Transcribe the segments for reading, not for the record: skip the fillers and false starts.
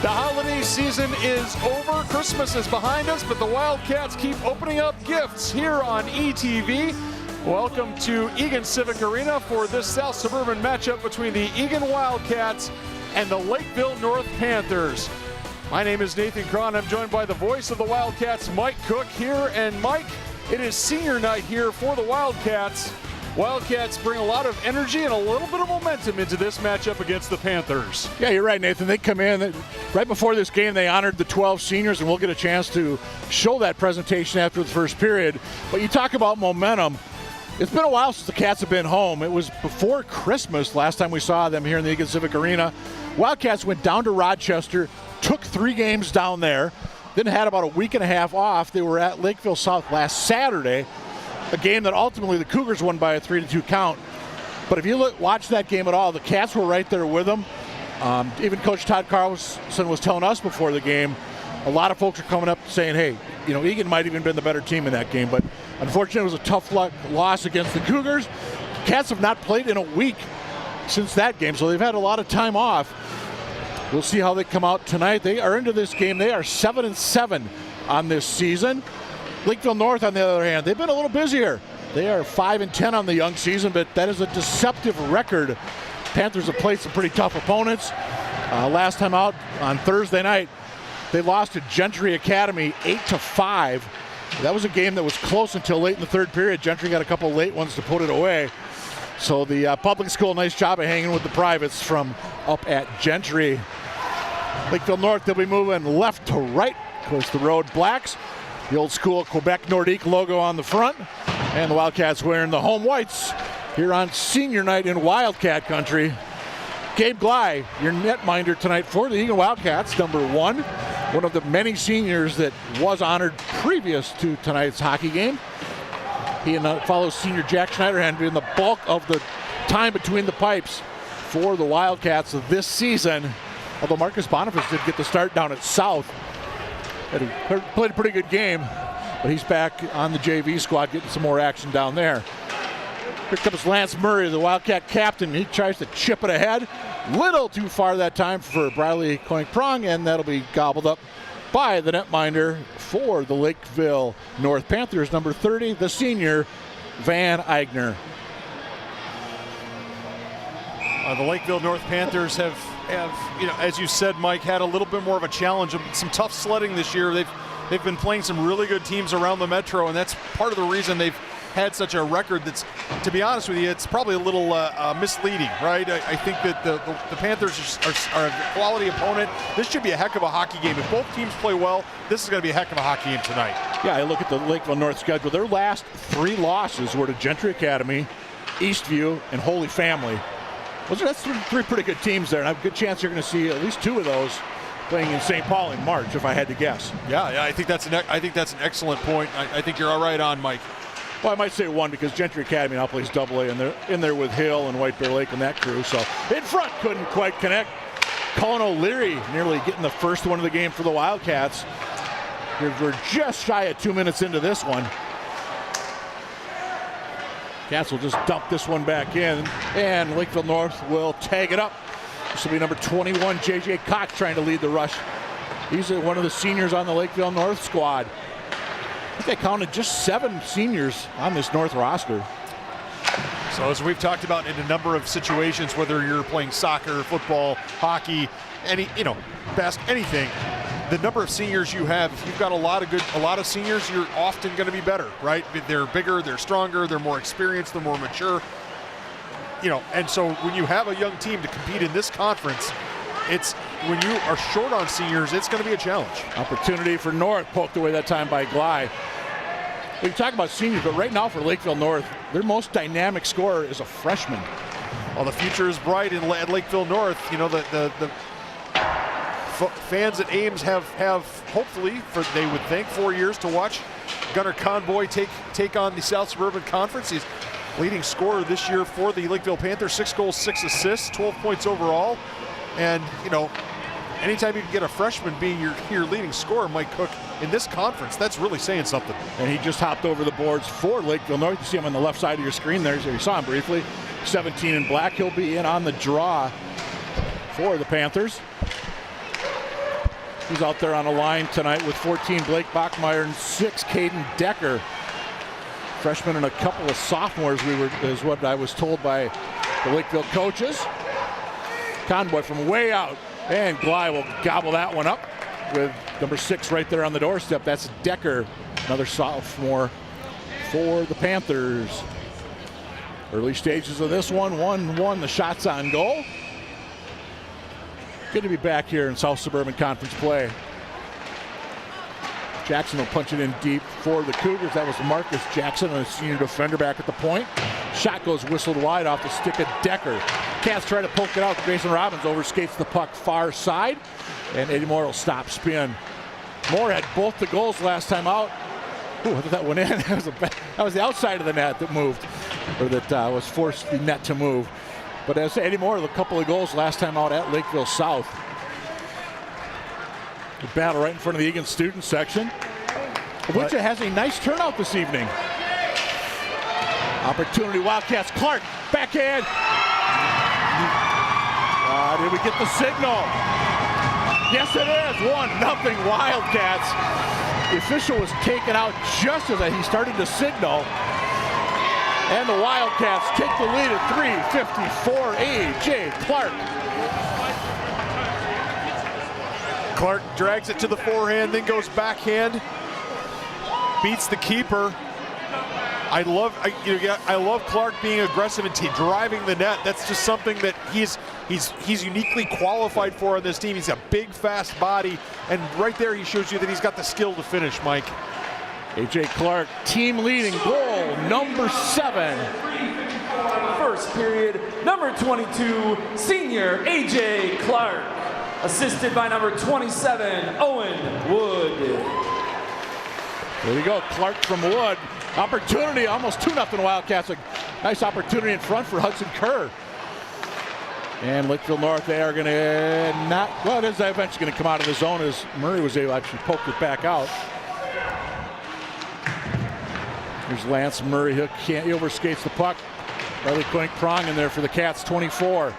The holiday season is over, Christmas is behind us, but the Wildcats keep opening up gifts here on ETV. Welcome to Eagan Civic Arena for this South Suburban matchup between the Eagan Wildcats and the Lakeville North Panthers. My name is Nathan Cron. I'm joined by the voice of the Wildcats, Mike Cook here. And Mike, it is senior night here for the Wildcats. Wildcats bring a lot of energy and a little bit of momentum into this matchup against the Panthers. Yeah, you're right, Nathan. They come in, right before this game, they honored the 12 seniors, and we'll get a chance to show that presentation after the first period. But you talk about momentum. It's been a while since the Cats have been home. It was before Christmas last time we saw them here in the Eagan Civic Arena. Wildcats went down to Rochester, took 3 games down there, then had about a week and a half off. They were at Lakeville South last Saturday, a game that ultimately the Cougars won by a 3-2 count. But if you watch that game at all, the Cats were right there with them. Even Coach Todd Carlson was telling us before the game, a lot of folks are coming up saying, hey, you know, Eagan might even been the better team in that game. But unfortunately, it was a tough loss against the Cougars. Cats have not played in a week since that game, so they've had a lot of time off. We'll see how they come out tonight. They are into this game. They are 7-7 on this season. Lakeville North, on the other hand, they've been a little busier. They are 5-10 on the young season, but that is a deceptive record. Panthers have played some pretty tough opponents. Last time out on Thursday night, they lost to Gentry Academy 8-5. That was a game that was close until late in the third period. Gentry got a couple late ones to put it away. So the public school, nice job of hanging with the privates from up at Gentry. Lakeville North, they'll be moving left to right. Of course, the Road Blacks. The old school Quebec Nordique logo on the front. And the Wildcats wearing the home whites here on senior night in Wildcat country. Gabe Gley, your netminder tonight for the Eagan Wildcats, number 1. one of the many seniors that was honored previous to tonight's hockey game. He and follows senior Jack Schneider had been the bulk of the time between the pipes for the Wildcats this season. Although Marcus Boniface did get the start down at South. He played a pretty good game, but he's back on the JV squad getting some more action down there. Here comes Lance Murray, the Wildcat captain. He tries to chip it ahead. Little too far that time for Bradley Koink-Prong, and that'll be gobbled up by the netminder for the Lakeville North Panthers, number 30, the senior, Van Eigner. The Lakeville North Panthers have, you know, as you said, Mike, had a little bit more of a challenge, some tough sledding this year. They've been playing some really good teams around the Metro, and that's part of the reason they've had such a record that's, to be honest with you, it's probably a little misleading, right? I think that the Panthers are a quality opponent. This should be a heck of a hockey game. If both teams play well, this is going to be a heck of a hockey game tonight. Yeah, I look at the Lakeville North schedule. Their last 3 losses were to Gentry Academy, Eastview, and Holy Family. That's three pretty good teams there, and I have a good chance you're going to see at least 2 of those playing in St. Paul in March, if I had to guess. Yeah, I think that's an excellent point. I think you're all right on, Mike. Well, I might say 1 because Gentry Academy now plays AA, and they're in there with Hill and White Bear Lake and that crew. So in front, couldn't quite connect. Colin O'Leary nearly getting the first one of the game for the Wildcats. We're just shy of 2 minutes into this one. Cats will just dump this one back in, and Lakeville North will tag it up. This will be number 21, J.J. Cox, trying to lead the rush. He's one of the seniors on the Lakeville North squad. I think I counted just 7 seniors on this North roster. So as we've talked about in a number of situations, whether you're playing soccer, football, hockey, anything, the number of seniors you have, if you've got a lot of seniors, you're often going to be better, right? They're bigger, they're stronger, they're more experienced, they're more mature. And so when you have a young team to compete in this conference, when you are short on seniors, it's going to be a challenge. Opportunity for North, poked away that time by Gley. We talk about seniors, but right now for Lakeville North, their most dynamic scorer is a freshman. Well, the future is bright at Lakeville North. The fans at Ames have hopefully, they would think, 4 years to watch Gunnar Conboy take on the South Suburban Conference. He's leading scorer this year for the Lakeville Panthers, 6 goals, 6 assists, 12 points overall. And, anytime you can get a freshman being your leading scorer, Mike Cook, in this conference, that's really saying something. And he just hopped over the boards for Lakeville North. You see him on the left side of your screen there. So you saw him briefly. 17 in black. He'll be in on the draw for the Panthers. He's out there on a line tonight with 14 Blake Bachmeyer and 6 Caden Decker. Freshmen and a couple of sophomores is what I was told by the Lakeville coaches. Conboy from way out, and Gley will gobble that one up with number 6 right there on the doorstep. That's Decker, another sophomore for the Panthers. Early stages of this one, 1-1, the shots on goal. Good to be back here in South Suburban Conference play. Jackson will punch it in deep for the Cougars. That was Marcus Jackson, a senior defender back at the point. Shot goes whistled wide off the stick of Decker. Cats try to poke it out. Grayson Robbins overskates the puck far side, and Eddie Moore will stop spin. Moore had both the goals last time out. Ooh, I thought that went in. That was the outside of the net that moved, or that was forced the net to move. But as Eddie Moore, a couple of goals last time out at Lakeville South. The battle right in front of the Eagan student section, which has a nice turnout this evening. Opportunity, Wildcats. Clark, backhand. Did we get the signal? Yes, it is. 1-0 Wildcats. The official was taken out just as he started to signal. And the Wildcats take the lead at 3:54. A.J. Clark. Clark drags it to the forehand, then goes backhand, beats the keeper. I love Clark being aggressive and driving the net. That's just something that he's uniquely qualified for on this team. He's a big, fast body, and right there he shows you that he's got the skill to finish, Mike. A.J. Clark, team leading goal, number 7. First period, number 22, senior A.J. Clark. assisted by number 27, Owen Wood. There you go, Clark from Wood. Opportunity, almost 2-0 Wildcats. A nice opportunity in front for Hudson Kerr. And Lakeville North, they are going to not, well, it is eventually going to come out of the zone as Murray was able to actually poke it back out. Here's Lance Murray, he overskates the puck. Riley Koink-Prong in there for the Cats, 24.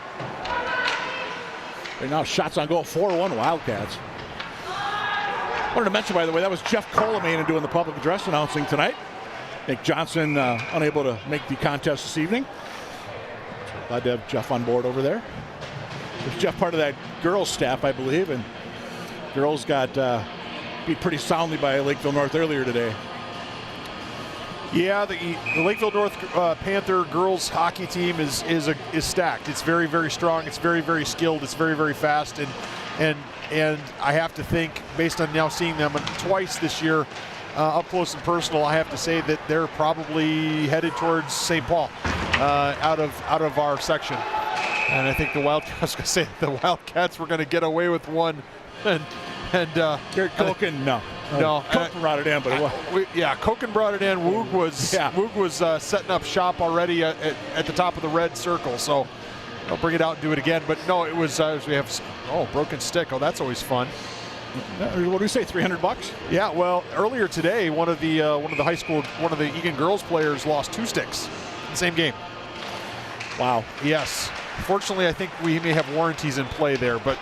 Right now, shots on goal, 4-1 Wildcats. Wanted to mention, by the way, that was Jeff Colomane doing the public address announcing tonight. Nick Johnson unable to make the contest this evening. Glad to have Jeff on board over there. There's Jeff part of that girls staff, I believe, and girls got beat pretty soundly by Lakeville North earlier today. Yeah, the Lakeville North Panther girls hockey team is stacked. It's very, very strong. It's very, very skilled. It's very, very fast. And I have to think, based on now seeing them twice this year, up close and personal, I have to say that they're probably headed towards St. Paul out of our section. And I think the Wildcats were going to get away with one. And Garrett Koken, no. Koken brought it in, but Koken brought it in. Woog was setting up shop already at the top of the red circle. So I'll bring it out and do it again. But no, it was we have broken stick. Oh, that's always fun. What do we say? $300? Yeah. Well, earlier today, one of the Eagan girls players lost 2 sticks in the same game. Wow. Yes. Fortunately, I think we may have warranties in play there, but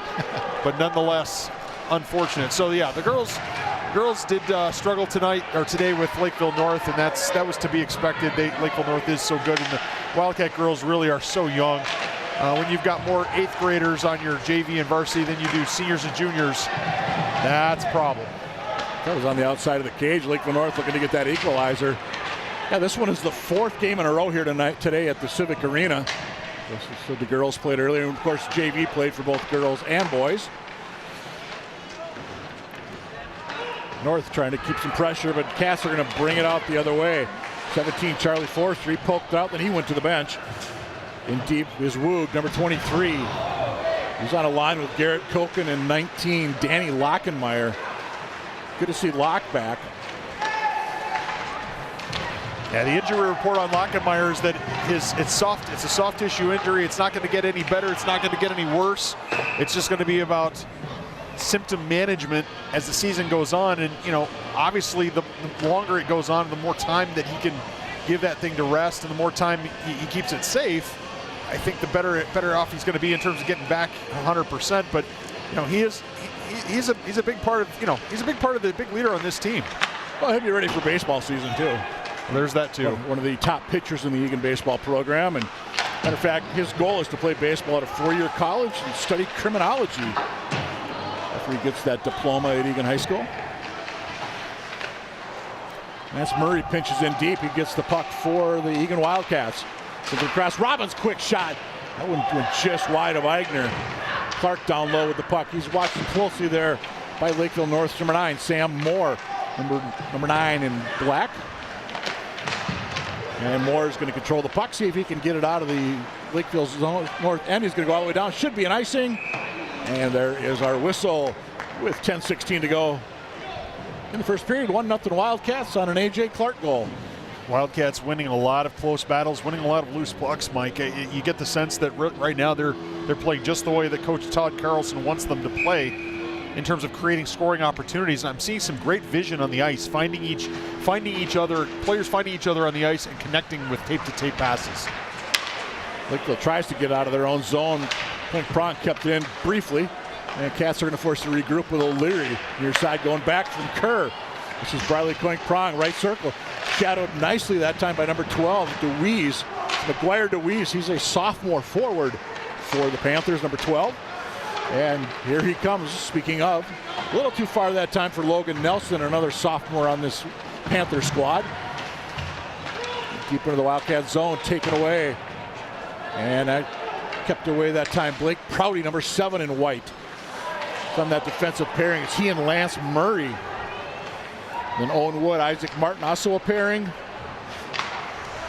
nonetheless, unfortunate. So yeah, the girls did struggle today with Lakeville North, and that was to be expected. Lakeville North is so good, and the Wildcat girls really are so young. When you've got more 8th graders on your JV and varsity than you do seniors and juniors, that's a problem. That was on the outside of the cage. Lakeville North looking to get that equalizer. Yeah, this one is the 4th game in a row here today at the Civic Arena. So the girls played earlier, and of course JV played for both girls and boys. North trying to keep some pressure, but Cats are going to bring it out the other way. 17, Charlie Forster, he poked out, then he went to the bench. In deep is Woog, number 23. He's on a line with Garrett Koken and 19, Danny Lockenmeyer. Good to see Locke back. Yeah, the injury report on Lockenmeyer is that it's a soft tissue injury. It's not going to get any better. It's not going to get any worse. It's just going to be about symptom management as the season goes on. And, obviously the longer it goes on, the more time that he can give that thing to rest and the more time he keeps it safe, I think the better off he's going to be in terms of getting back 100%. But, he's a big part of, he's a big part of the big leader on this team. Well, he'll be ready for baseball season too. Well, there's that too. One of the top pitchers in the Eagan baseball program, and matter of fact, his goal is to play baseball at a 4-year college and study criminology after he gets that diploma at Eagan High School. Lance Murray pinches in deep. He gets the puck for the Eagan Wildcats. So the cross, Robbins, quick shot. That one went just wide of Eigner. Clark down low with the puck. He's watching closely there by Lakeville North's number 9, Sam Moore, number 9 in black. And Moore is going to control the puck, see if he can get it out of the Lakeville zone north end. He's going to go all the way down. Should be an icing. And there is our whistle with 10:16 to go in the first period. 1-0 Wildcats on an A.J. Clark goal. Wildcats winning a lot of close battles, winning a lot of loose pucks, Mike. You get the sense that right now they're playing just the way that Coach Todd Carlson wants them to play in terms of creating scoring opportunities. And I'm seeing some great vision on the ice, finding each other, players finding each other on the ice and connecting with tape-to-tape passes. Lakeville tries to get out of their own zone. Prong kept it in briefly, and Cats are going to force to regroup with O'Leary. Near side going back from Kerr. This is Briley Koink-Prong, right circle. Shadowed nicely that time by number 12, DeWeese. McGuire DeWeese, he's a sophomore forward for the Panthers, number 12. And here he comes, speaking of. A little too far that time for Logan Nelson, another sophomore on this Panther squad. Deep into the Wildcat zone, taken away. And that kept away that time. Blake Prouty, number 7 in white. From that defensive pairing, it's he and Lance Murray. Then Owen Wood, Isaac Martin also a pairing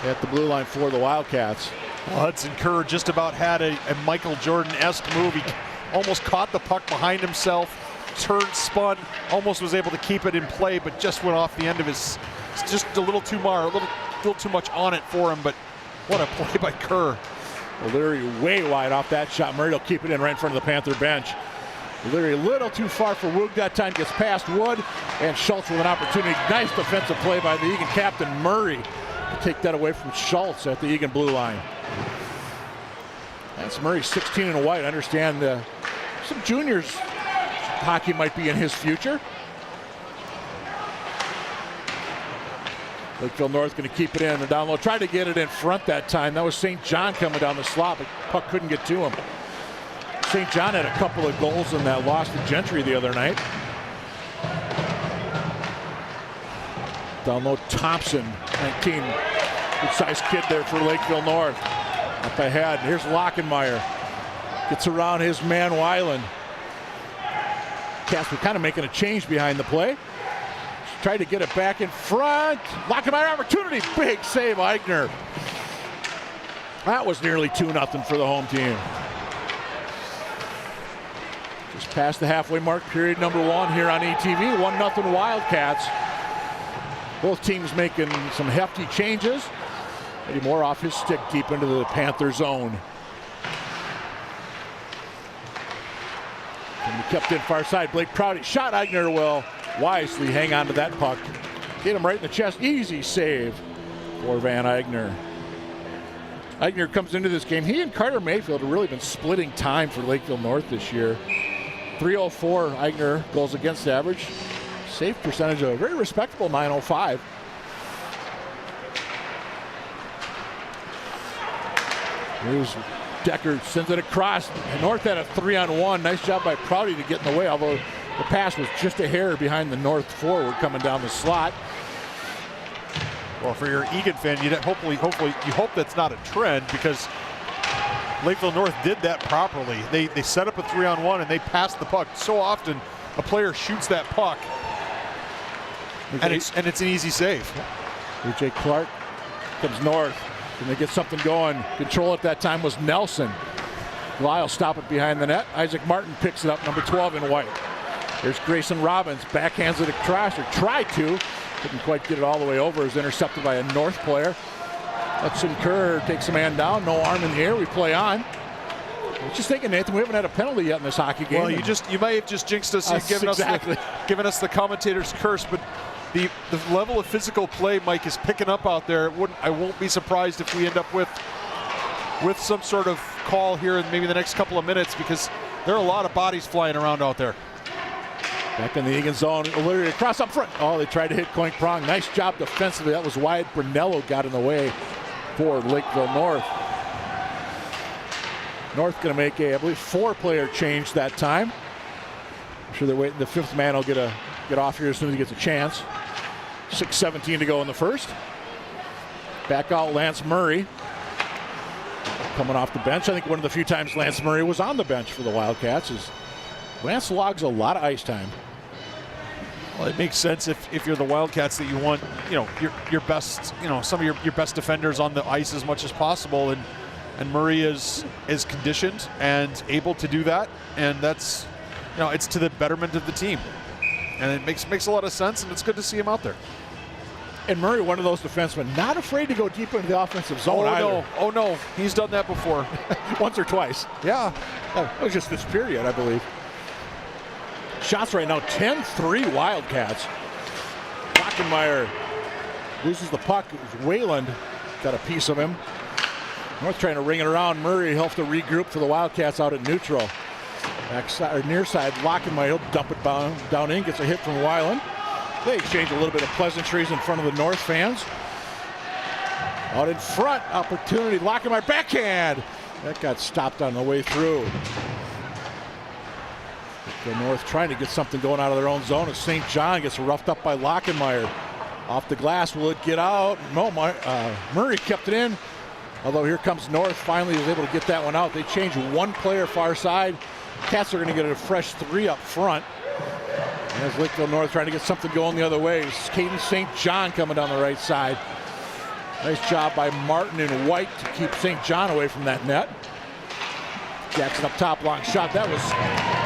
at the blue line for the Wildcats. Well, Hudson Kerr just about had a Michael Jordan-esque move. almost caught the puck behind himself, turned, spun, almost was able to keep it in play, but just went off the end of his, just a little too much on it for him, but what a play by Kerr. O'Leary way wide off that shot. Murray will keep it in right in front of the Panther bench. O'Leary a little too far for Wood that time, gets past Wood, and Schultz with an opportunity. Nice defensive play by the Eagan captain, Murray, to take that away from Schultz at the Eagan blue line. That's Murray, 16 and white. I understand some juniors hockey might be in his future. Lakeville North going to keep it in and down low. Tried to get it in front that time. That was St. John coming down the slot, but puck couldn't get to him. St. John had a couple of goals in that loss to Gentry the other night. Down low, Thompson, 19. Good-sized kid there for Lakeville North. Up ahead, here's Lockenmeyer. Gets around his man, Weiland. Cats were kind of making a change behind the play. Tried to get it back in front. Lockenmeyer opportunity. Big save, Eigner. That was nearly 2-0 for the home team. Just past the halfway mark, period number 1 here on ETV. 1-0 Wildcats. Both teams making some hefty changes. Eddie Moore off his stick deep into the Panther zone. And he kept in far side. Blake Prouty shot. Eigner will wisely hang on to that puck. Get him right in the chest. Easy save for Van Eigner. Eigner comes into this game. He and Carter Mayfield have really been splitting time for Lakeville North this year. 304 Eigner goals against average. Save percentage of a very respectable 905. Here's Decker, sends it across. North had a 3-on-1. Nice job by Prouty to get in the way, although the pass was just a hair behind the North forward coming down the slot. Well, for your Eagan fan, you hope that's not a trend, because Lakeville North did that properly. They set up a 3-on-1 and they passed the puck. So often a player shoots that puck and it's an easy save. A.J. Clark comes north. Can they get something going? Control at that time was Nelson. Lyle stop it behind the net. Isaac Martin picks it up, number 12 in white. There's Grayson Robbins, backhands it across, or tried to. Couldn't quite get it all the way over. Is intercepted by a North player. Hudson Kerr takes a man down. No arm in the air. We play on. I was just thinking, Nathan, we haven't had a penalty yet in this hockey game. Well, you may have just jinxed us, given us the commentator's curse, but the level of physical play Mike is picking up out there. I won't be surprised if we end up with some sort of call here in maybe the next couple of minutes, because there are a lot of bodies flying around out there. Back in the Eagan zone, O'Leary across up front. Oh, they tried to hit Coink Prong. Nice job defensively. That was wide. Brunello got in the way for Lakeville North. North going to make I believe, 4-player change that time. I'm sure they're waiting. The 5th man will get off here as soon as he gets a chance. 6:17 to go in the first. Back out Lance Murray. Coming off the bench. I think one of the few times Lance Murray was on the bench for the Wildcats. Lance logs a lot of ice time. Well, it makes sense if you're the Wildcats that you want, your best, some of your best defenders on the ice as much as possible, and Murray is conditioned and able to do that, and that's, it's to the betterment of the team, and it makes a lot of sense, and it's good to see him out there. And Murray, one of those defensemen, not afraid to go deep into the offensive zone either. Oh no, he's done that before. Once or twice. Yeah. That was just this period, I believe. Shots right now, 10-3 Wildcats. Lockenmeyer loses the puck. Wayland got a piece of him. North trying to ring it around. Murray helped to regroup for the Wildcats out at neutral. Backside, or near side, Lockenmeyer will dump it down in, gets a hit from Weiland. They exchange a little bit of pleasantries in front of the North fans. Out in front, opportunity, Lockenmeyer backhand. That got stopped on the way through. The North trying to get something going out of their own zone as St. John gets roughed up by Lockenmeyer. Off the glass, will it get out? No, Murray kept it in. Although here comes North, finally is able to get that one out. They change 1 player far side. Cats are going to get a fresh 3 up front. As Lakeville North trying to get something going the other way. Caden St. John coming down the right side. Nice job by Martin and White to keep St. John away from that net. Jackson up top, long shot. That was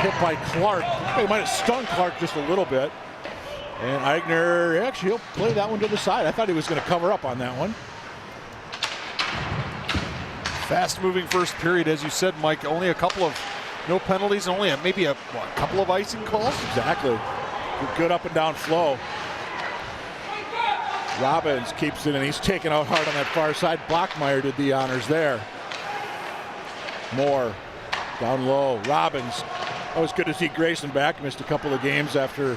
hit by Clark. He might have stung Clark just a little bit. And Eigner, actually, he'll play that one to the side. I thought he was going to cover up on that one. Fast-moving first period, as you said, Mike. Only a couple of no penalties, only maybe a couple of icing calls. Exactly. Good up and down flow. Robbins keeps it, and he's taken out hard on that far side. Blockmeyer did the honors there. Moore down low. Robbins. That was good to see Grayson back. Missed a couple of games after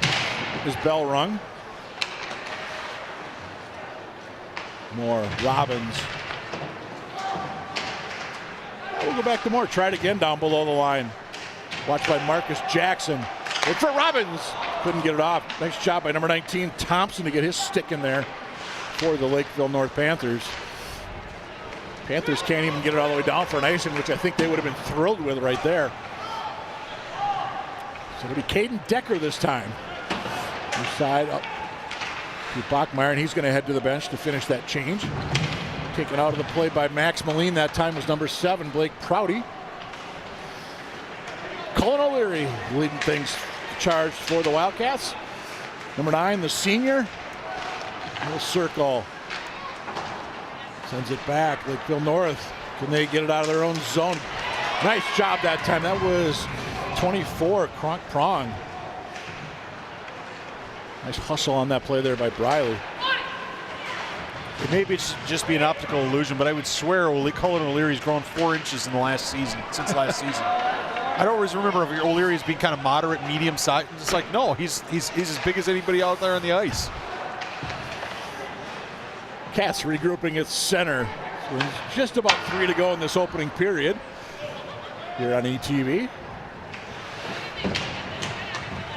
his bell rung. Moore. Robbins. We'll go back to Moore. Try it again down below the line. Watched by Marcus Jackson. Look for Robbins. Couldn't get it off. Nice job by number 19, Thompson, to get his stick in there for the Lakeville North Panthers. Panthers can't even get it all the way down for an icing, which I think they would have been thrilled with right there. So it'll be Caden Decker this time. This side up to Bachmeyer, and he's going to head to the bench to finish that change. Taken out of the play by Max Moline. That time was number 7, Blake Prouty. Cullen O'Leary leading things charged for the Wildcats. Number 9, the senior. Little circle. Sends it back. Lakeville North. Can they get it out of their own zone? Nice job that time. That was 24, Kronk Prong. Nice hustle on that play there by Briley. It may just be an optical illusion, but I would swear Cullen O'Leary's grown 4 inches in the last season, since last season. I don't always remember if O'Leary as being kind of moderate, medium size. It's like, no, he's as big as anybody out there on the ice. Cats regrouping at center. So just about 3 to go in this opening period here on ETV.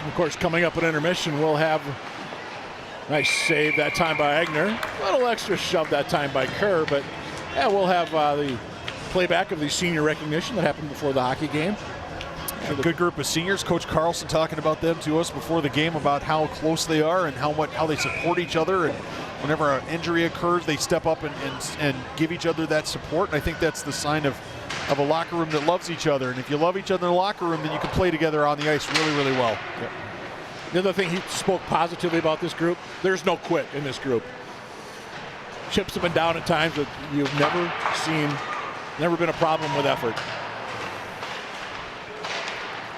Of course, coming up at intermission, we'll have nice save that time by Eigner. A little extra shove that time by Kerr, but yeah, we'll have the playback of the senior recognition that happened before the hockey game. A good group of seniors. Coach Carlson talking about them to us before the game, about how close they are and how they support each other, and whenever an injury occurs, they step up and give each other that support. And I think that's the sign of a locker room that loves each other. And if you love each other in the locker room, then you can play together on the ice really, really well. Yep. The other thing he spoke positively about this group, there's no quit in this group. Chips have been down at times, but you've never been a problem with effort.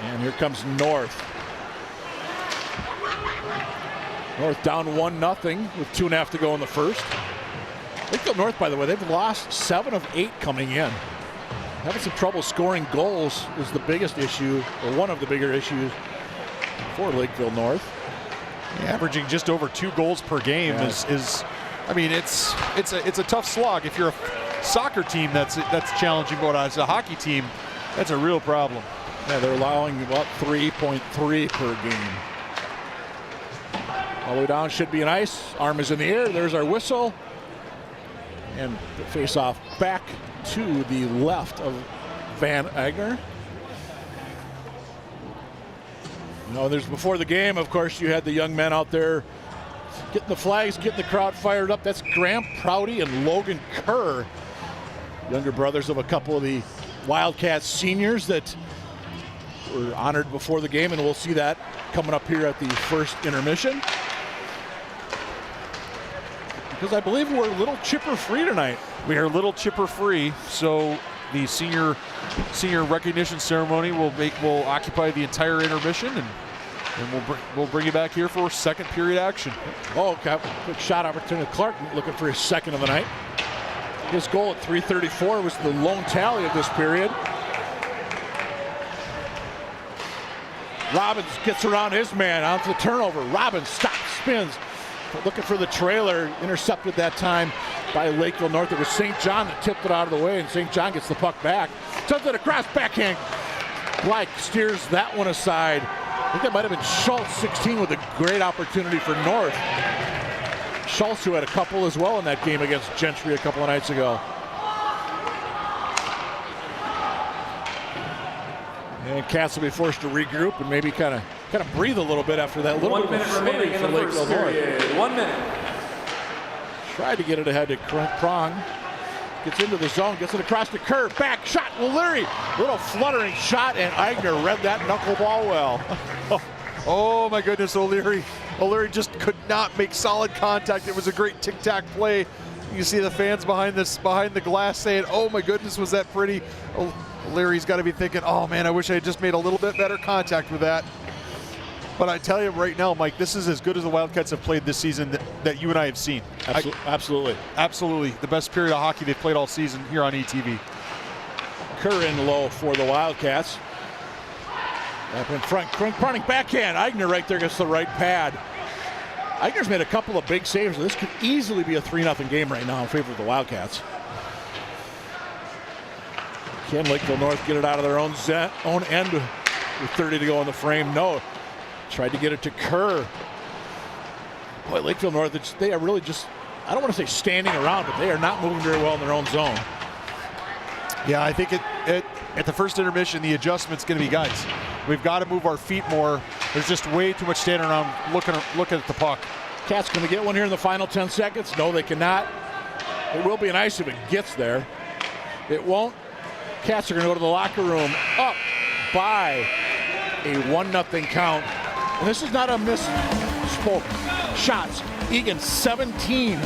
And here comes North. North down 1-0 with 2.5 to go in the first. Lakeville North, by the way, they've lost 7 of 8 coming in. Having some trouble scoring goals is the biggest issue, or one of the bigger issues for Lakeville North. Yeah, averaging just over 2 goals per game is I mean, it's a tough slog. If you're a soccer team, that's challenging, but as a hockey team, that's a real problem. Yeah, they're allowing about 3.3 per game. All the way down should be an ice. Arm is in the air. There's our whistle. And the face-off back to the left of Van Eigner. You know, there's before the game, of course, you had the young men out there getting the flags, getting the crowd fired up. That's Graham Prouty and Logan Kerr, younger brothers of a couple of the Wildcats seniors that were honored before the game, and we'll see that coming up here at the first intermission. Because I believe we're a little chipper free tonight. We are a little chipper free, so the senior recognition ceremony will occupy the entire intermission, and we'll bring you back here for second period action. Oh, okay. Quick shot opportunity. Clark looking for his second of the night. His goal at 3:34 was the lone tally of this period. Robbins gets around his man onto the turnover. Robbins stops, spins, looking for the trailer, intercepted that time by Lakeville North. It was St. John that tipped it out of the way, and St. John gets the puck back. Sends it across, backhand. Blake steers that one aside. I think that might have been Schultz, 16, with a great opportunity for North. Schultz, who had a couple as well in that game against Gentry a couple of nights ago. And Cats will be forced to regroup and maybe kind of breathe a little bit after that little 1 minute remaining in the first period. 1 minute. Tried to get it ahead to Prong. gets into the zone, gets it across the curve, back shot, O'Leary, little fluttering shot, and Eagan read that knuckleball well. Oh my goodness, O'Leary just could not make solid contact. It was a great tic-tac play. You see the fans behind the glass saying, oh my goodness, was that pretty. O'Leary's got to be thinking, oh man, I wish I had just made a little bit better contact with that. But I tell you right now, Mike, this is as good as the Wildcats have played this season that you and I have seen. Absolutely. Absolutely. The best period of hockey they've played all season here on ETV. Kerr in low for the Wildcats. Up in front, running backhand. Eagan right there gets the right pad. Eagan's made a couple of big saves. This could easily be a 3-0 game right now in favor of the Wildcats. Can Lakeville North get it out of their own end with 30 to go in the frame? No. Tried to get it to Kerr. Boy, Lakeville North, they are really just, I don't want to say standing around, but they are not moving very well in their own zone. Yeah, I think at the first intermission, the adjustment's going to be, guys, we've got to move our feet more. There's just way too much standing around looking at the puck. Cats going to get one here in the final 10 seconds. No, they cannot. It will be nice if it gets there. It won't. Cats are going to go to the locker room up by a 1-0 count. And this is not a misspoke. Shots. Eagan 17.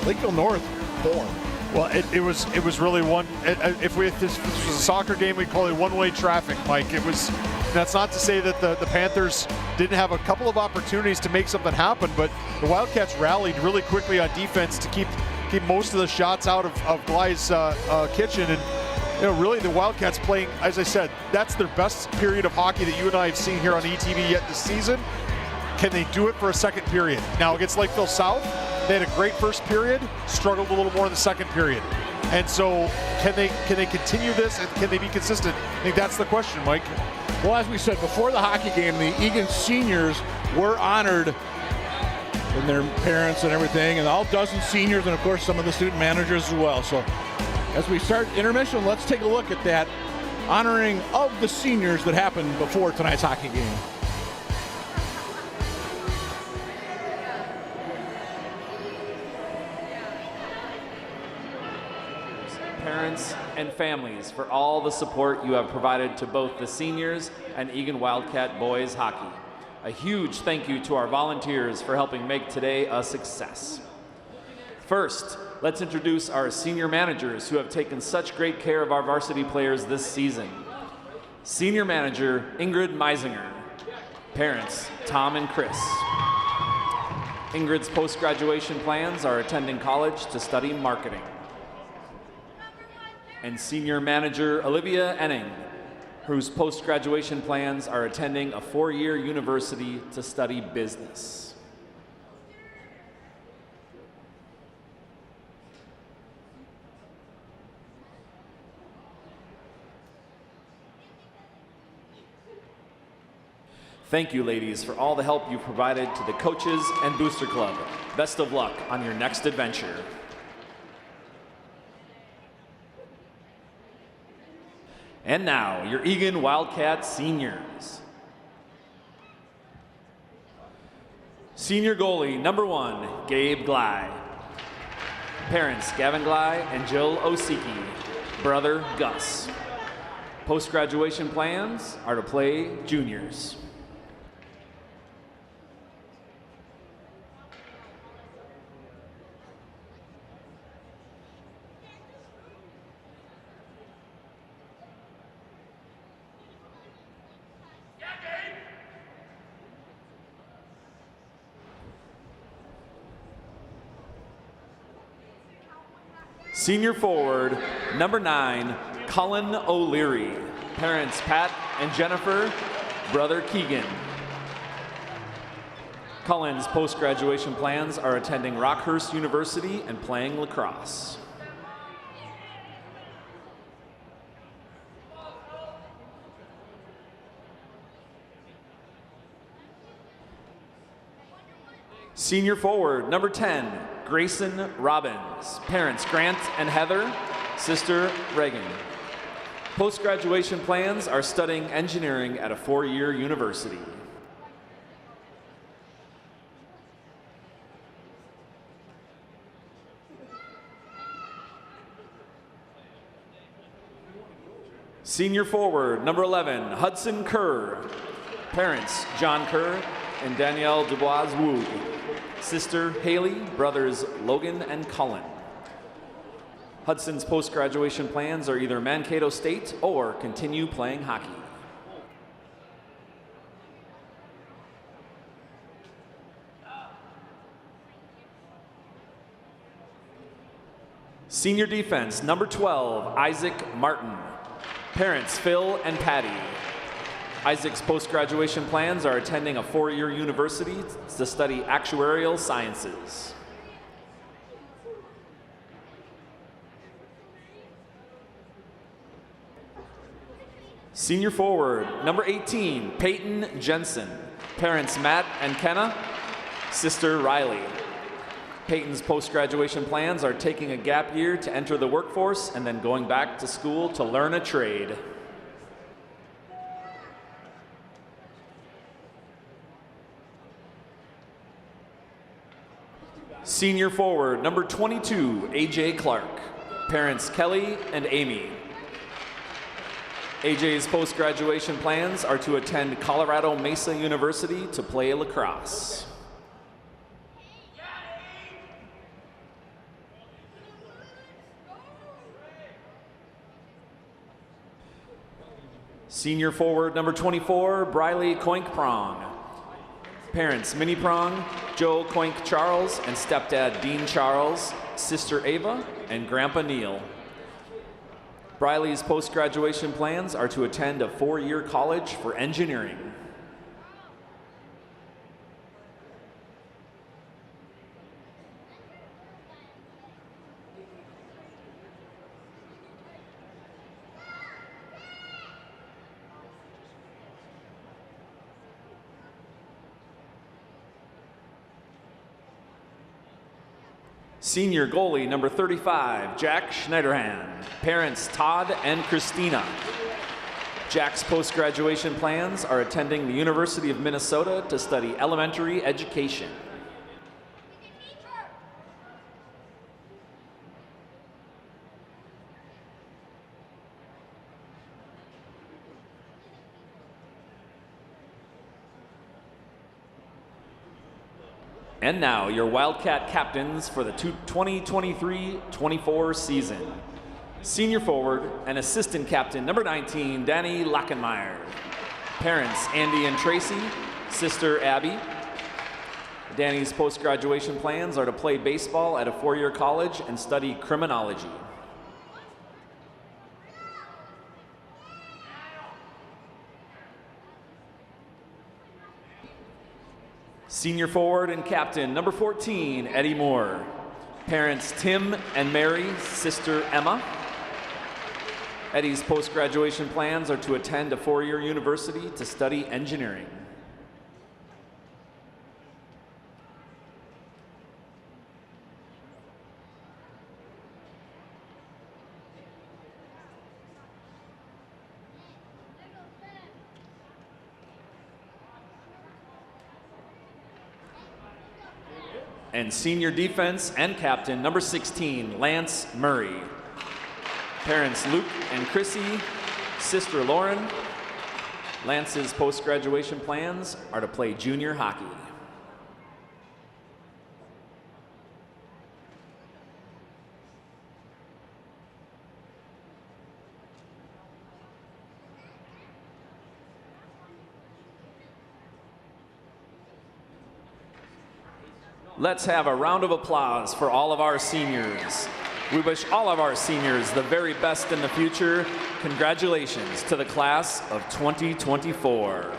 Lakeville North 4. Well, it was really one. If this was a soccer game, we'd call it one-way traffic, Mike. That's not to say that the Panthers didn't have a couple of opportunities to make something happen, but the Wildcats rallied really quickly on defense to keep most of the shots out of Gly's kitchen. And really the Wildcats playing, as I said, that's their best period of hockey that you and I have seen here on ETV yet this season. Can they do it for a second period? Now against Lakeville South, they had a great first period, struggled a little more in the second period. And so can they continue this, and can they be consistent? I think that's the question, Mike. Well, as we said before the hockey game, the Eagan seniors were honored, and their parents and everything, and all dozen seniors, and of course some of the student managers as well. So as we start intermission, let's take a look at that honoring of the seniors that happened before tonight's hockey game. Parents and families, for all the support you have provided to both the seniors and Eagan Wildcat boys hockey. A huge thank you to our volunteers for helping make today a success. First, let's introduce our senior managers who have taken such great care of our varsity players this season. Senior manager Ingrid Meisinger. Parents Tom and Chris. Ingrid's post-graduation plans are attending college to study marketing. And senior manager Olivia Enning, whose post-graduation plans are attending a 4-year university to study business. Thank you, ladies, for all the help you've provided to the coaches and Booster Club. Best of luck on your next adventure. And now, your Eagan Wildcat seniors. Senior goalie, number 1, Gabe Gly. Parents, Gavin Gly and Jill Osiki. Brother, Gus. Post-graduation plans are to play juniors. Senior forward, number 9, Cullen O'Leary. Parents, Pat and Jennifer. Brother, Keegan. Cullen's post-graduation plans are attending Rockhurst University and playing lacrosse. Senior forward, number 10, Grayson Robbins. Parents, Grant and Heather. Sister, Reagan. Post-graduation plans are studying engineering at a 4-year university. Senior forward, number 11, Hudson Kerr. Parents, John Kerr and Danielle Dubois-Wood. Sister, Haley, brothers, Logan and Cullen. Hudson's post-graduation plans are either Mankato State or continue playing hockey. Senior defense, number 12, Isaac Martin. Parents, Phil and Patty. Isaac's post-graduation plans are attending a four-year university to study actuarial sciences. Senior forward, number 18, Peyton Jensen. Parents, Matt and Kenna. Sister, Riley. Peyton's post-graduation plans are taking a gap year to enter the workforce and then going back to school to learn a trade. Senior forward, number 22, AJ Clark. Parents, Kelly and Amy. AJ's post-graduation plans are to attend Colorado Mesa University to play lacrosse. Senior forward, number 24, Briley Coink-Prong. Parents, Minnie Prong, Joe Coink-Charles, and stepdad Dean Charles, sister Ava, and Grandpa Neil. Briley's post-graduation plans are to attend a four-year college for engineering. Senior goalie, number 35, Jack Schneiderhan. Parents, Todd and Christina. Jack's post-graduation plans are attending the University of Minnesota to study elementary education. And now, your Wildcat captains for the 2023-24 season. Senior forward and assistant captain, number 19, Danny Lachenmeyer. Parents, Andy and Tracy. Sister, Abby. Danny's post-graduation plans are to play baseball at a four-year college and study criminology. Senior forward and captain, number 14, Eddie Moore. Parents, Tim and Mary, sister, Emma. Eddie's post-graduation plans are to attend a four-year university to study engineering. And senior defense and captain, number 16, Lance Murray. Parents, Luke and Chrissy, sister, Lauren. Lance's post-graduation plans are to play junior hockey. Let's have a round of applause for all of our seniors. We wish all of our seniors the very best in the future. Congratulations to the class of 2024.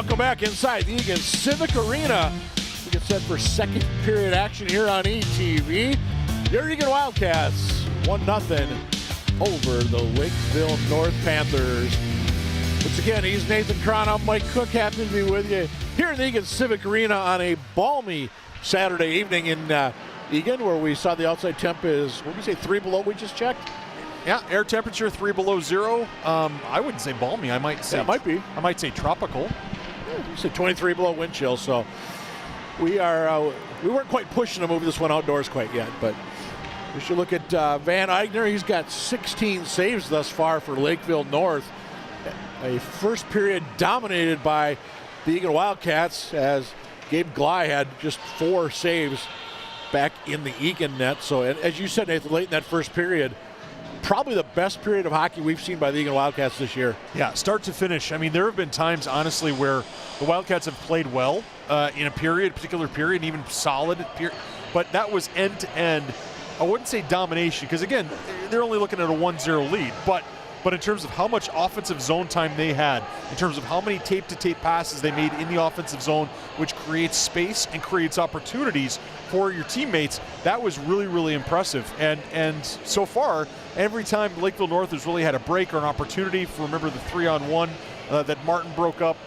Welcome back inside the Eagan Civic Arena. We get set for second period action here on ETV. Your Eagan Wildcats 1-0 over the Lakeville North Panthers. Once again, he's Nathan Cron. I'm Mike Cook. Happy to be with you here in the Eagan Civic Arena on a balmy Saturday evening in Eagan, where we saw the outside temp is, what did we say, 3 below we just checked? Yeah, air temperature 3 below zero. I wouldn't say balmy. I might say it might be. I might say tropical. Yeah, you said 23 below wind chill, so we weren't quite pushing to move this one outdoors quite yet, but we should look at Van Eigner. He's got 16 saves thus far for Lakeville North. A first period dominated by the Eagan Wildcats, as Gabe Gley had just 4 saves back in the Eagan net. So, as you said, Nathan, late in that first period, probably the best period of hockey we've seen by the Eagan Wildcats this year. Yeah, start to finish. I mean, there have been times, honestly, where the Wildcats have played well in a particular period, even solid period, but that was end-to-end. I wouldn't say domination, because, again, they're only looking at a 1-0 lead, but in terms of how much offensive zone time they had, in terms of how many tape-to-tape passes they made in the offensive zone, which creates space and creates opportunities for your teammates, that was really, really impressive. And so far, every time Lakeville North has really had a break or an opportunity, remember the 3-on-1 that Martin broke up,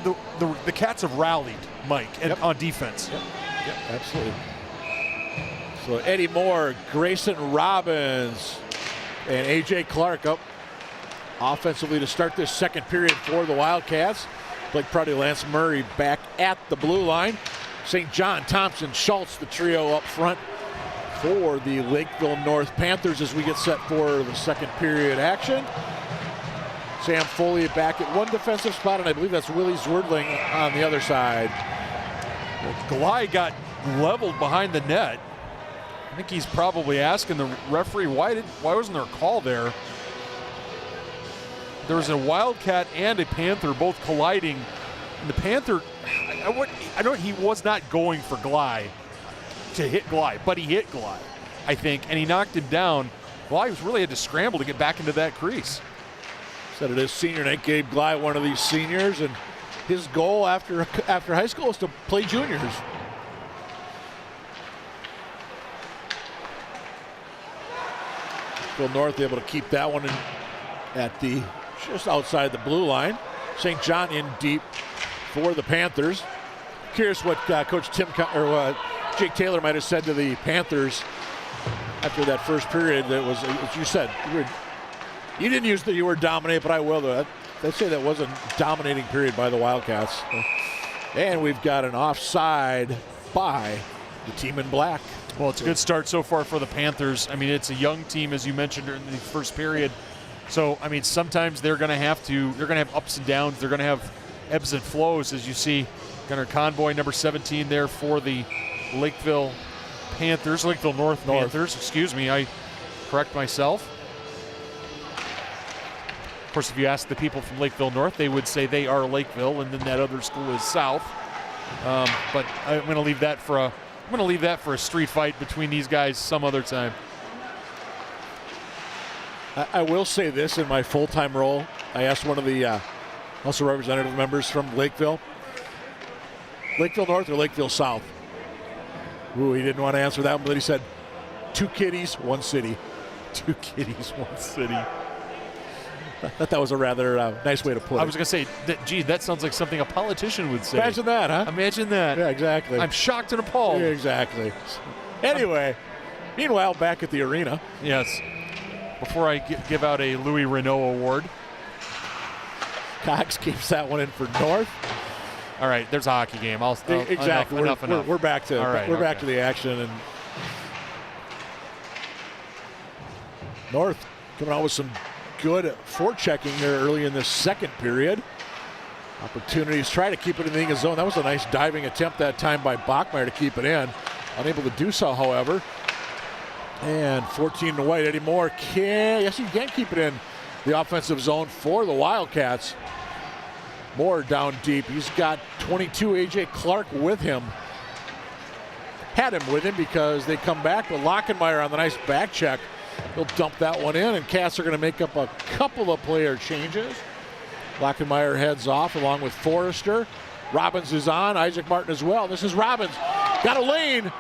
the Cats have rallied, Mike, on defense. Yep, absolutely. So Eddie Moore, Grayson Robbins, and A.J. Clark up offensively to start this second period for the Wildcats. Blake Prouty, Lance Murray back at the blue line. St. John, Thompson, Schultz, the trio up front for the Lakeville North Panthers as we get set for the second period action. Sam Foley back at one defensive spot, and I believe that's Willie Zwerdling on the other side. Gley got leveled behind the net. I think he's probably asking the referee, why wasn't there a call there? There was a Wildcat and a Panther both colliding. And the Panther, he was not going for Gley to hit Gley, but he hit Gley, I think, and he knocked him down. Gley really had to scramble to get back into that crease. Said it is senior night. Gabe Gley, one of these seniors, and his goal after high school is to play juniors. North able to keep that one at just outside the blue line. St. John in deep for the Panthers. Curious what Coach Jake Taylor might have said to the Panthers after that first period. That was, as you said, you didn't use the word dominate, but I will. They say that was a dominating period by the Wildcats. And we've got an offside by the team in black. Well, it's a good start so far for the Panthers. I mean, it's a young team, as you mentioned, in the first period. So, I mean, sometimes they're going to have ups and downs. They're going to have ebbs and flows, as you see. Gunnar Conboy, number 17 there for the Lakeville North Panthers. Excuse me, I correct myself. Of course, if you ask the people from Lakeville North, they would say they are Lakeville, and then that other school is South. But I'm going to leave that for a street fight between these guys some other time. I will say this in my full-time role. I asked one of the House of Representative members from Lakeville North or Lakeville South? Ooh, he didn't want to answer that one, but he said, 2 kiddies, 1 city. 2 kiddies, 1 city. I thought that was a rather nice way to put it. I was going to say, that sounds like something a politician would say. Imagine that, huh? Imagine that. Yeah, exactly. I'm shocked and appalled. Yeah, exactly. Anyway, meanwhile, back at the arena. Yes. Before I give out a Louis Renault award. Cox keeps that one in for North. All right, there's a hockey game. Exactly. Enough. We're back to back to the action, and North coming out with some good forechecking there early in this second period. Opportunities, try to keep it in the Eagan zone. That was a nice diving attempt that time by Bachmeyer to keep it in. Unable to do so, however. And 14 to white. Eddie Moore he can keep it in the offensive zone for the Wildcats. Moore down deep. He's got 22 A.J. Clark with him. Had him with him because they come back, but Lockenmeyer on the nice back check. He'll dump that one in, and Cats are going to make up a couple of player changes. Lockenmeyer heads off along with Forrester. Robbins is on, Isaac Martin as well. This is Robbins, got a lane.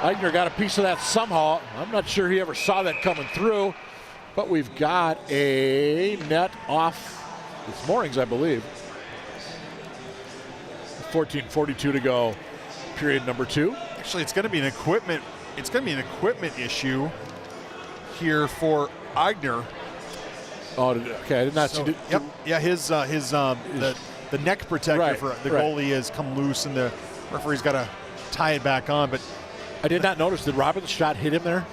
Eigner got a piece of that somehow. I'm not sure he ever saw that coming through, but we've got a net off its moorings, I believe. 14:42 to go, period number 2. Actually, it's going to be an equipment issue here for Eigner. Oh, okay, I did not see it. Yep. Yeah, the neck protector for the goalie has come loose, and the referee's got to tie it back on. But I did not notice. Did Robbins' shot hit him there?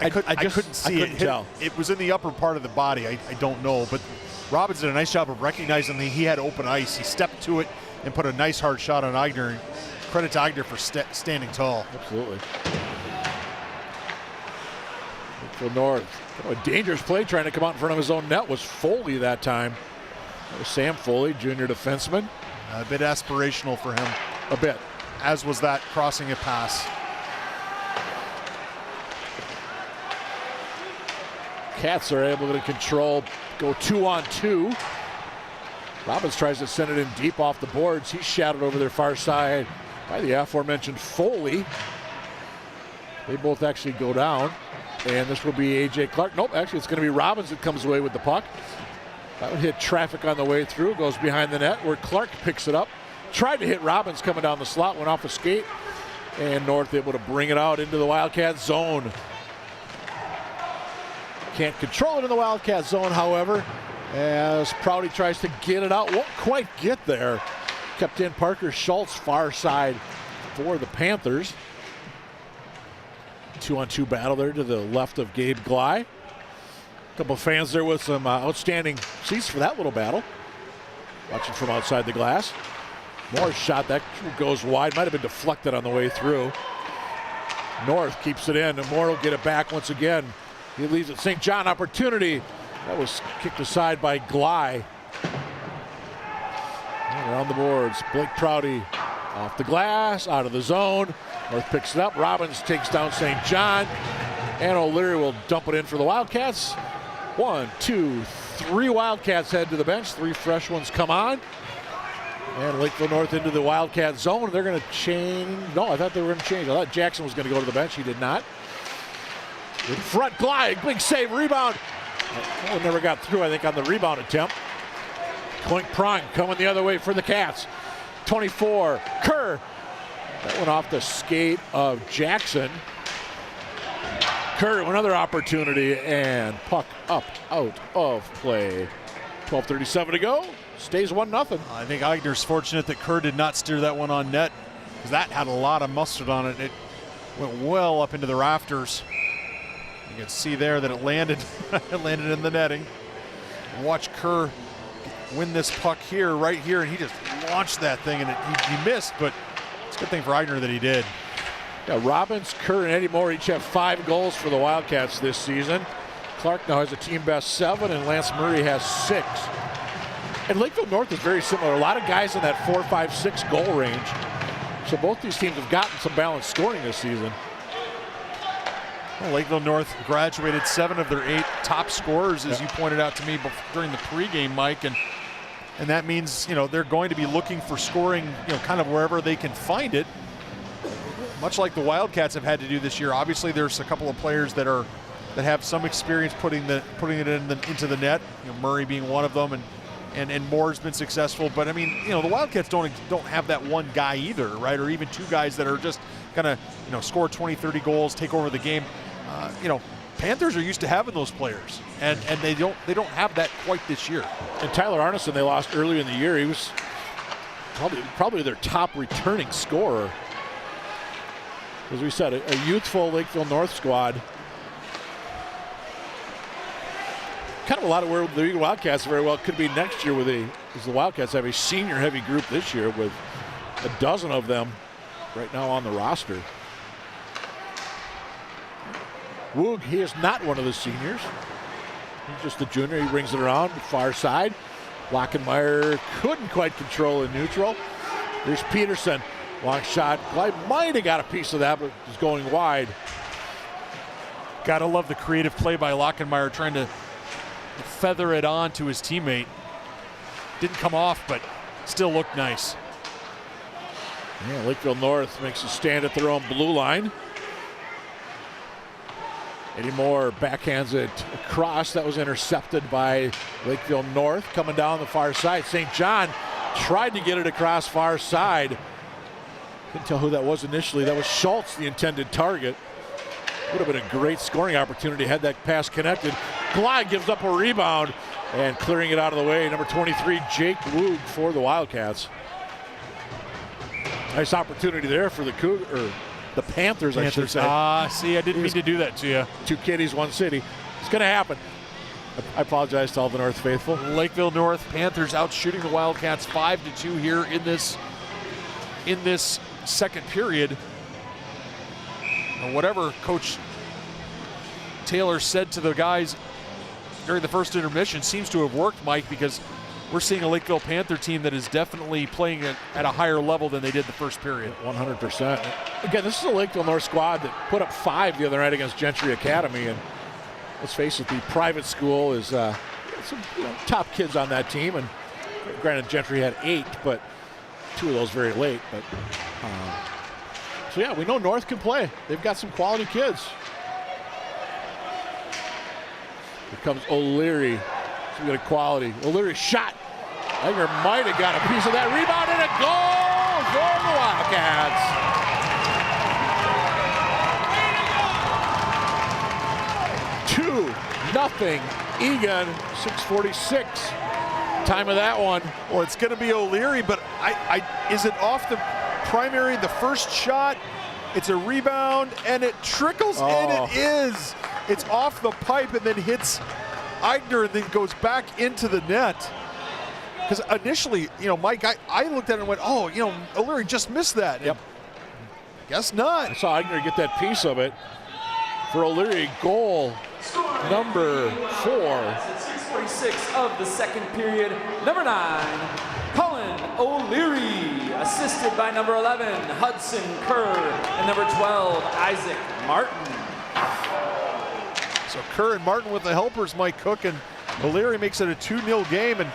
I couldn't see it. Tell. It was in the upper part of the body. I don't know, but Robbins did a nice job of recognizing that he had open ice. He stepped to it and put a nice hard shot on Eigner. Credit to Eigner for standing tall. Absolutely. Lakeville North. A dangerous play trying to come out in front of his own net was Foley that time. That was Sam Foley, junior defenseman. A bit aspirational for him. A bit. As was that crossing a pass. Cats are able to control, go 2-on-2. Robbins tries to send it in deep off the boards. He's shouted over their far side by the aforementioned Foley. They both actually go down. And this will be A.J. Clark. Nope, actually it's going to be Robbins that comes away with the puck. That would hit traffic on the way through, goes behind the net where Clark picks it up. Tried to hit Robbins coming down the slot, went off a skate. And North able to bring it out into the Wildcat zone. Can't control it in the Wildcat zone, however, as Prouty tries to get it out. Won't quite get there. Kept in Parker Schultz, far side for the Panthers. 2-on-2 battle there to the left of Gabe Gly. A couple of fans there with some outstanding seats for that little battle. Watching from outside the glass. Moore's shot, that goes wide. Might have been deflected on the way through. North keeps it in, and Moore will get it back once again. He leaves it. St. John opportunity. That was kicked aside by Gly. And around the boards, Blake Prouty off the glass, out of the zone. North picks it up. Robbins takes down St. John. And O'Leary will dump it in for the Wildcats. 1, 2, 3 Wildcats head to the bench. 3 fresh ones come on. And Lakeville North into the Wildcat zone. They're going to change. No, I thought they were going to change. I thought Jackson was going to go to the bench. He did not. In front, Gly, big save, rebound. Oh, never got through, I think, on the rebound attempt. Clink Prong coming the other way for the Cats. 24, Kerr. That went off the skate of Jackson. Kerr, another opportunity, and puck up, out of play. 12:37 to go. Stays 1-0. I think Eigner's fortunate that Kerr did not steer that one on net, because that had a lot of mustard on it. It went well up into the rafters. You can see there that it landed, it landed in the netting. And watch Kerr win this puck here, right here, and he just launched that thing, and he missed, but it's a good thing for Eigner that he did. Yeah, Robbins, Kerr, and Eddie Moore each have 5 goals for the Wildcats this season. Clark now has a team best 7, and Lance Murray has 6. And Lakeville North is very similar. A lot of guys in that 4, 5, 6 goal range. So both these teams have gotten some balanced scoring this season. Well, Lakeville North graduated 7 of their 8 top scorers, as you pointed out to me during the pregame, Mike, and that means, you know, they're going to be looking for scoring, you know, kind of wherever they can find it, much like the Wildcats have had to do this year. Obviously, there's a couple of players that have some experience putting it into the net. You know, Murray being one of them, and Moore's been successful. But I mean, you know, the Wildcats don't have that one guy either, right? Or even 2 guys that are just gonna, you know, score 20, 30 goals, take over the game. You know, Panthers are used to having those players, and they don't have that quite this year. And Tyler Arneson, they lost earlier in the year. He was probably their top returning scorer. As we said, a youthful Lakeville North squad. Kind of a lot of where the Wildcats very well could be next year, because the Wildcats have a senior-heavy group this year with a dozen of them right now on the roster. Woog, he is not one of the seniors. He's just a junior. He brings it around far side. Lockenmeyer couldn't quite control in neutral. There's Peterson. Long shot. Gly might have got a piece of that, but was going wide. Gotta love the creative play by Lockenmeyer, trying to feather it on to his teammate. Didn't come off, but still looked nice. Yeah, Lakeville North makes a stand at their own blue line. Eddie Moore backhands it across. That was intercepted by Lakeville North. Coming down the far side, St. John tried to get it across far side. Couldn't tell who that was initially. That was Schultz, the intended target. Would have been a great scoring opportunity had that pass connected. Glide gives up a rebound and clearing it out of the way. Number 23, Jake Woog for the Wildcats. Nice opportunity there for the Panthers, I should say. See, I didn't mean to do that to you. 2 kiddies, 1 city. It's going to happen. I apologize to all the North faithful. Lakeville North Panthers out shooting the Wildcats 5-2 here in this second period. And whatever Coach Taylor said to the guys during the first intermission seems to have worked, Mike, because we're seeing a Lakeville Panther team that is definitely playing at a higher level than they did the first period. 100%. Again, this is a Lakeville North squad that put up 5 the other night against Gentry Academy, and let's face it, the private school is some top kids on that team, and granted Gentry had 8, but 2 of those very late. But so yeah, we know North can play. They've got some quality kids. Here comes O'Leary. Some good quality. O'Leary shot. Eagan might have got a piece of that rebound and a goal for the Wildcats. 2-0 Eagan, 6:46. Time of that one. Well, it's going to be O'Leary, but is it off the primary, the first shot? It's a rebound, and it trickles in. It is. It's off the pipe and then hits Eagan and then goes back into the net. Because initially, Mike, I looked at it and went, O'Leary just missed that. Yep. Guess not. I saw Eagan get that piece of it. For O'Leary, goal number 4. 6:46 of the second period. Number 9, Colin O'Leary, assisted by number 11, Hudson Kerr, and number 12, Isaac Martin. So Kerr and Martin with the helpers, Mike Cook, and O'Leary makes it a 2-0 game. And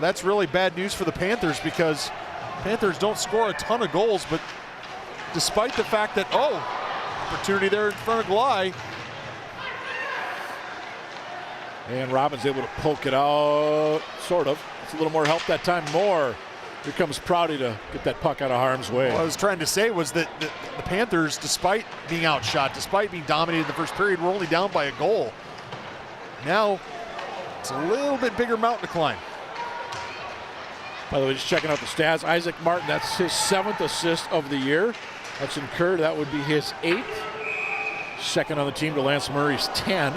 that's really bad news for the Panthers, because Panthers don't score a ton of goals, but despite the fact that, opportunity there in front of Glide. And Robbins able to poke it out, sort of. It's a little more help that time. More. Here comes Prouty to get that puck out of harm's way. What I was trying to say was that the Panthers, despite being outshot, despite being dominated in the first period, were only down by a goal. Now, it's a little bit bigger mountain to climb. By the way, just checking out the stats, Isaac Martin, that's his 7th assist of the year. Hudson Kerr, that would be his 8th. Second on the team to Lance Murray's 10.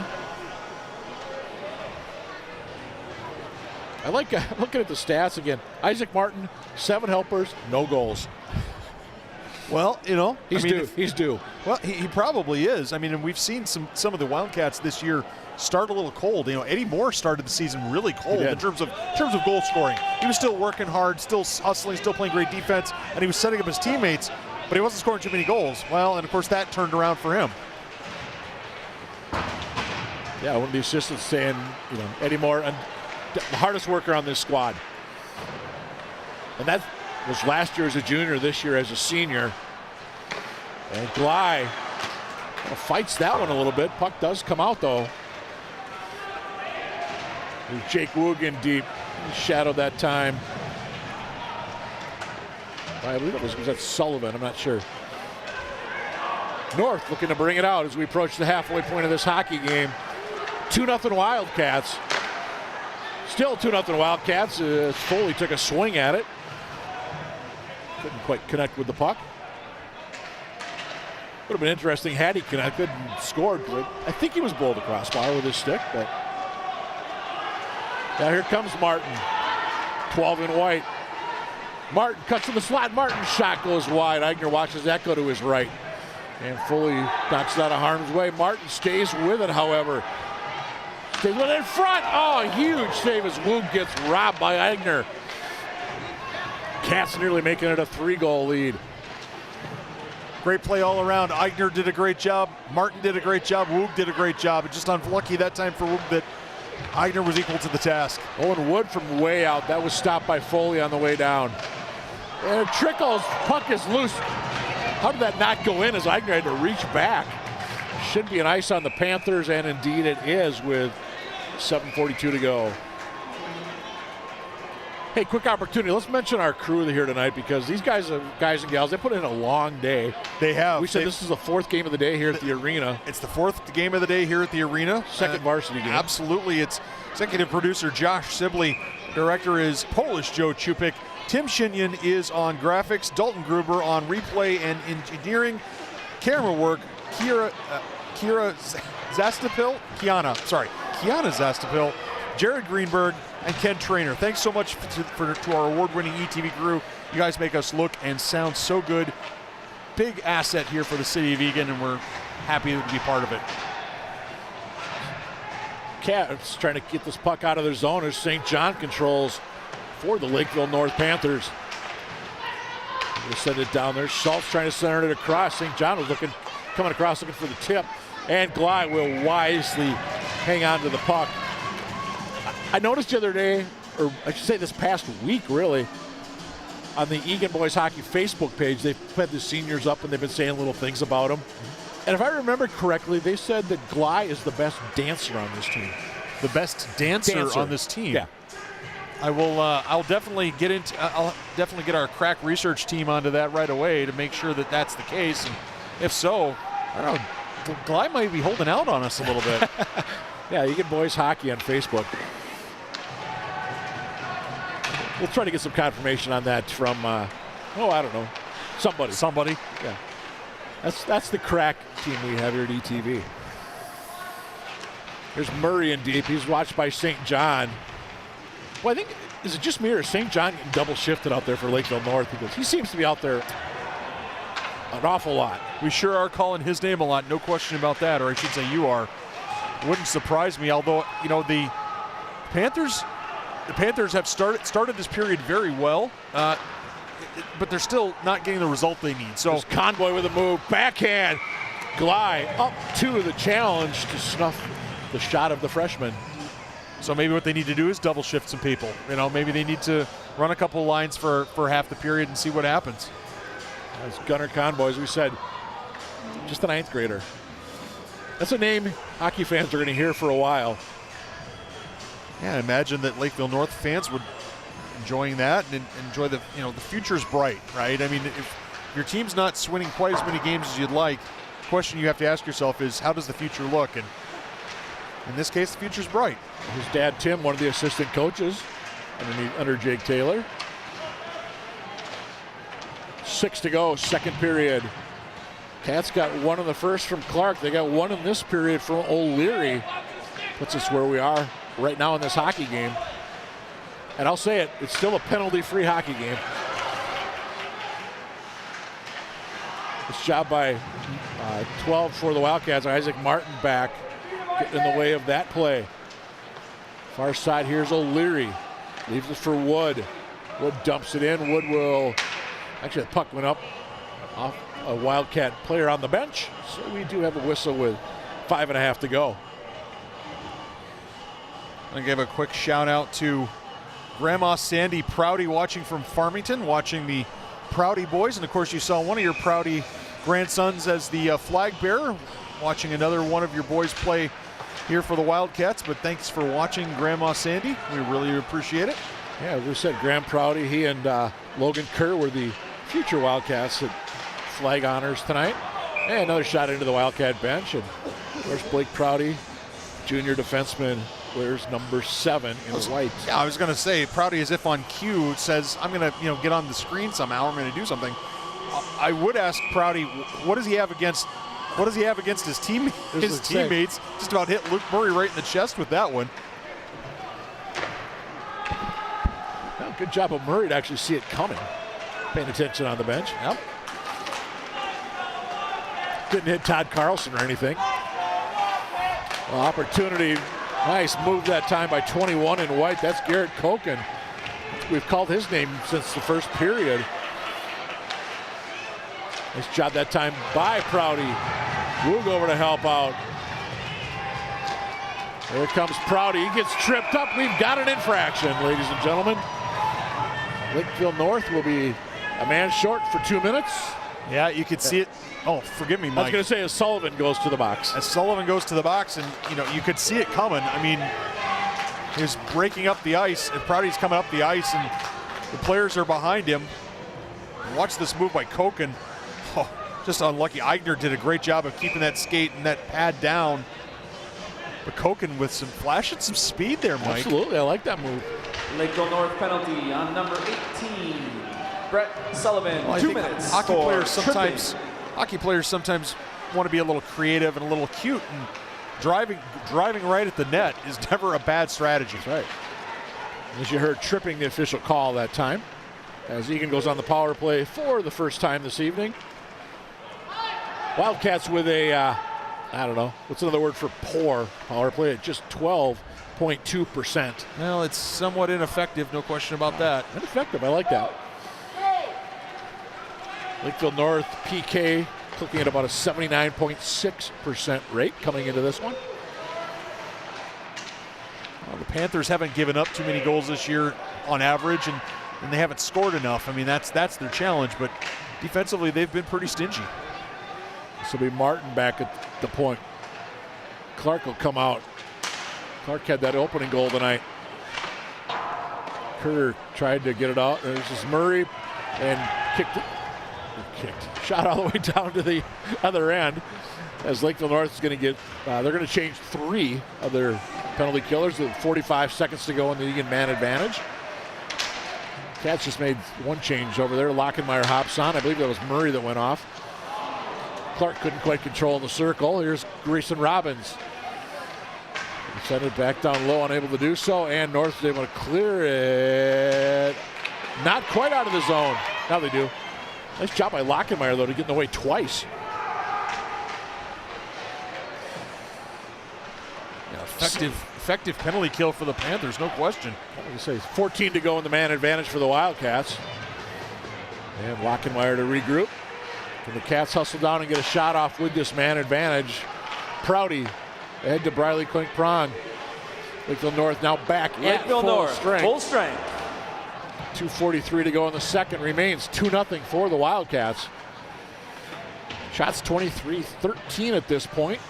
I like looking at the stats again. Isaac Martin, 7 helpers, no goals. Well, he's due. Well, he probably is. And we've seen some of the Wildcats this year start a little cold. Eddie Moore started the season really cold in terms of goal scoring. He was still working hard, still hustling, still playing great defense, and he was setting up his teammates, but he wasn't scoring too many goals. Well, and of course that turned around for him. Yeah, one of the assistants saying, Eddie Moore, the hardest worker on this squad. And that was last year as a junior, this year as a senior. And Glide fights that one a little bit. Puck does come out though. There's Jake Woog in deep. He shadowed that time. I believe it was that Sullivan, I'm not sure. North looking to bring it out as we approach the halfway point of this hockey game. 2-0 Wildcats. Still 2-0 Wildcats. Foley took a swing at it. Couldn't quite connect with the puck. Would have been interesting had he connected and scored. I think he was bowled across bar with his stick, but. Now here comes Martin. 12 in white. Martin cuts to the slot. Martin's shot goes wide. Eagan watches that go to his right. And Foley knocks it out of harm's way. Martin stays with it, however. Stays with it in front. Huge save as Woog gets robbed by Eagan. Cats nearly making it a 3-goal lead. Great play all around. Eagan did a great job. Martin did a great job. Woog did a great job. It's just unlucky that time for Woog that Eagan was equal to the task. Owen Wood from way out. That was stopped by Foley on the way down. And it trickles. Puck is loose. How did that not go in as Eagan had to reach back? Should be an ice on the Panthers, and indeed it is with 7:42 to go. Hey, quick opportunity. Let's mention our crew here tonight, because these guys and gals, they put in a long day. They have. We said this is the fourth game of the day here at the arena. It's the fourth game of the day here at the arena. Second varsity game. Absolutely. It's executive producer Josh Sibley. Director is Polish Joe Chupik. Tim Shinyan is on graphics. Dalton Gruber on replay and engineering. Camera work. Kiana Zastapil. Jared Greenberg, and Ken Trainer. Thanks so much to our award-winning ETV crew. You guys make us look and sound so good. Big asset here for the city of Eagan, and we're happy to be part of it. Cats trying to get this puck out of their zone as St. John controls for the Lakeville North Panthers. They send it down there. Schultz trying to center it across. St. John was coming across looking for the tip, and Glide will wisely hang on to the puck. I noticed the other day, or I should say this past week really, on the Eagan Boys Hockey Facebook page, they've had the seniors up and they've been saying little things about them. And if I remember correctly, they said that Glide is the best dancer on this team. The best dancer on this team? Yeah. I'll definitely get our crack research team onto that right away to make sure that that's the case. And if so, I don't know, Glide might be holding out on us a little bit. Yeah, Eagan Boys Hockey on Facebook. We'll try to get some confirmation on that from, I don't know, somebody. Yeah, that's the crack team we have here at ETV. There's Murray in deep. He's watched by St. John. Well, I think, is it just me or is St. John getting double shifted out there for Lakeville North? Because he seems to be out there an awful lot. We sure are calling his name a lot, no question about that, or I should say you are. Wouldn't surprise me, although, the Panthers have started this period very well, but they're still not getting the result they need. So there's Conboy with a move, backhand, Glide up to the challenge to snuff the shot of the freshman. So maybe what they need to do is double shift some people. Maybe they need to run a couple lines for half the period and see what happens. As Gunnar Conboy, as we said, just a ninth grader. That's a name hockey fans are going to hear for a while. Yeah, I imagine that Lakeville North fans would enjoying that and enjoy the future's bright, right? I mean, if your team's not winning quite as many games as you'd like, the question you have to ask yourself is, how does the future look? And in this case, the future's bright. His dad, Tim, one of the assistant coaches under Jake Taylor. 6 to go, second period. Cats got one in the first from Clark. They got one in this period from O'Leary. Puts us where we are right now in this hockey game. And I'll say it, it's still a penalty-free hockey game. This job by 12 for the Wildcats. Isaac Martin back, getting in the way of that play. Far side, here's O'Leary. Leaves it for Wood. Wood dumps it in. Wood will, actually the puck went up off a Wildcat player on the bench. So we do have a whistle with 5.5 to go. I'm going to give a quick shout out to Grandma Sandy Prouty watching from Farmington, watching the Prouty boys. And of course you saw one of your Prouty grandsons as the flag bearer, watching another one of your boys play here for the Wildcats. But thanks for watching, Grandma Sandy. We really appreciate it. Yeah, as we said, Graham Prouty, he and Logan Kerr were the future Wildcats at flag honors tonight. And another shot into the Wildcat bench. And there's Blake Prouty, junior defenseman, wears number 7 in white. Yeah, I was going to say, Prouty, as if on cue, says, I'm going to get on the screen somehow. I'm going to do something. I would ask Prouty, what does he have against his teammates? Just about hit Luke Murray right in the chest with that one. Well, good job of Murray to actually see it coming. Paying attention on the bench. Yep. Didn't hit Todd Carlson or anything. Well, opportunity. Nice move that time by 21 in white. That's Garrett Koken. We've called his name since the first period. Nice job that time by Prouty. Woog over to help out. Here comes Prouty. He gets tripped up. We've got an infraction, ladies and gentlemen. Lakeville North will be a man short for 2 minutes. Yeah, you could see it. Oh, forgive me, Mike. I was going to say as Sullivan goes to the box. As Sullivan goes to the box, and you could see it coming. I mean, he was breaking up the ice, and Prouty's coming up the ice, and the players are behind him. Watch this move by Koken. Oh, just unlucky. Eigner did a great job of keeping that skate and that pad down. But Koken with flashing some speed there, Mike. Absolutely, I like that move. Lakeville North penalty on number 18, Brett Sullivan. Well, 2 minutes. Hockey players sometimes want to be a little creative and a little cute, and driving right at the net is never a bad strategy. That's right. As you heard, tripping the official call that time, as Eagan goes on the power play for the first time this evening. Wildcats with a, I don't know, what's another word for poor power play at just 12.2%. Well, it's somewhat ineffective, no question about that. Ineffective, I like that. Lakeville North PK clicking at about a 79.6% rate coming into this one. Well, the Panthers haven't given up too many goals this year on average, and they haven't scored enough. I mean, that's their challenge, but defensively they've been pretty stingy. This will be Martin back at the point. Clark will come out. Clark had that opening goal tonight. Kerr tried to get it out. There's this Murray and shot all the way down to the other end. As Lakeville North is going to get, they're going to change 3 of their penalty killers with 45 seconds to go in the Eagan man advantage. Cats just made one change over there. Lockenmeyer hops on. I believe that was Murray that went off. Clark couldn't quite control the circle. Here's Grayson Robbins. He sent it back down low, unable to do so, and North is able to clear it. Not quite out of the zone. Now they do. Nice job by Lockenmeyer, though, to get in the way twice. Yeah, effective penalty kill for the Panthers, no question. I was going to say 14 to go in the man advantage for the Wildcats. And Lockenmeyer to regroup. Can the Cats hustle down and get a shot off with this man advantage? Prouty ahead to Briley Klink-Prong. Lakeville North now back at full strength. 2:43 to go in the second. Remains 2-0 for the Wildcats. Shots 23-13 at this point.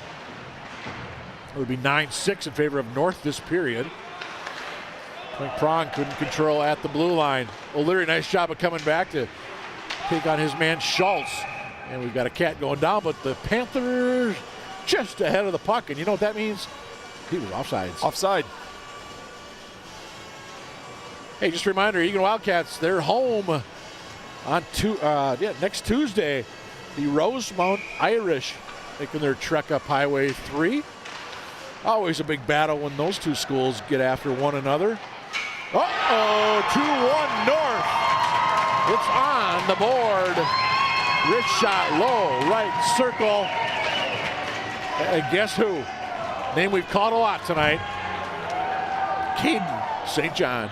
It would be 9-6 in favor of North this period. Klink-Prong couldn't control at the blue line. O'Leary, nice job of coming back to take on his man Schultz. And we've got a Cat going down, but the Panthers just ahead of the puck. And you know what that means? He was offsides. Offside. Hey, just a reminder, Eagan Wildcats, they're home on next Tuesday. The Rosemount Irish making their trek up Highway 3. Always a big battle when those two schools get after one another. Uh-oh, 2-1 North. It's on the board. Rich shot low, right circle. And guess who? Name we've caught a lot tonight. Caden St. John.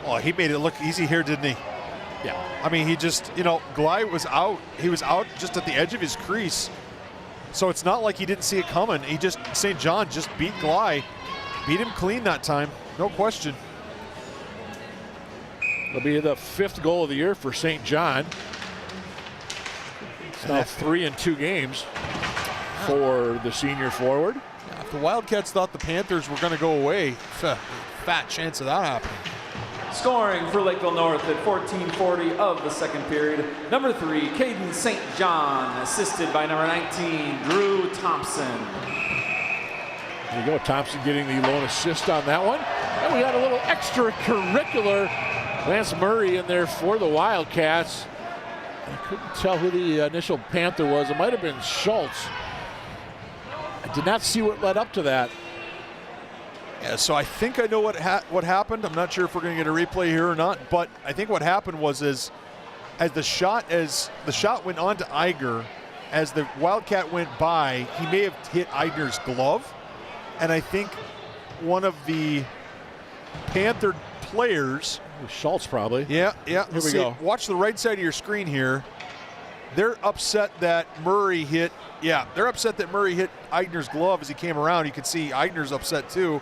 Oh, he made it look easy here, didn't he? Yeah. I mean, he just, Glei was out. He was out just at the edge of his crease. So it's not like he didn't see it coming. St. John just beat Glei. Beat him clean that time, no question. It'll be the 5th goal of the year for St. John. It's now 3 in 2 games for the senior forward. Yeah, if the Wildcats thought the Panthers were going to go away, fat chance of that happening. Scoring for Lakeville North at 14:40 of the second period. Number 3, Caden St. John, assisted by number 19, Drew Thompson. There you go, Thompson getting the lone assist on that one. And we got a little extracurricular. Lance Murray in there for the Wildcats. I couldn't tell who the initial Panther was. It might have been Schultz. I did not see what led up to that. Yeah, so I think I know what happened. I'm not sure if we're going to get a replay here or not, but I think what happened was as the shot went on to Iger, as the Wildcat went by, he may have hit Eigner's glove, and I think one of the Panther players, Schultz probably. Yeah. Here we go. Watch the right side of your screen here. they're upset that Murray hit. Yeah, they're upset that Murray hit Eigner's glove as he came around. You can see Eigner's upset too.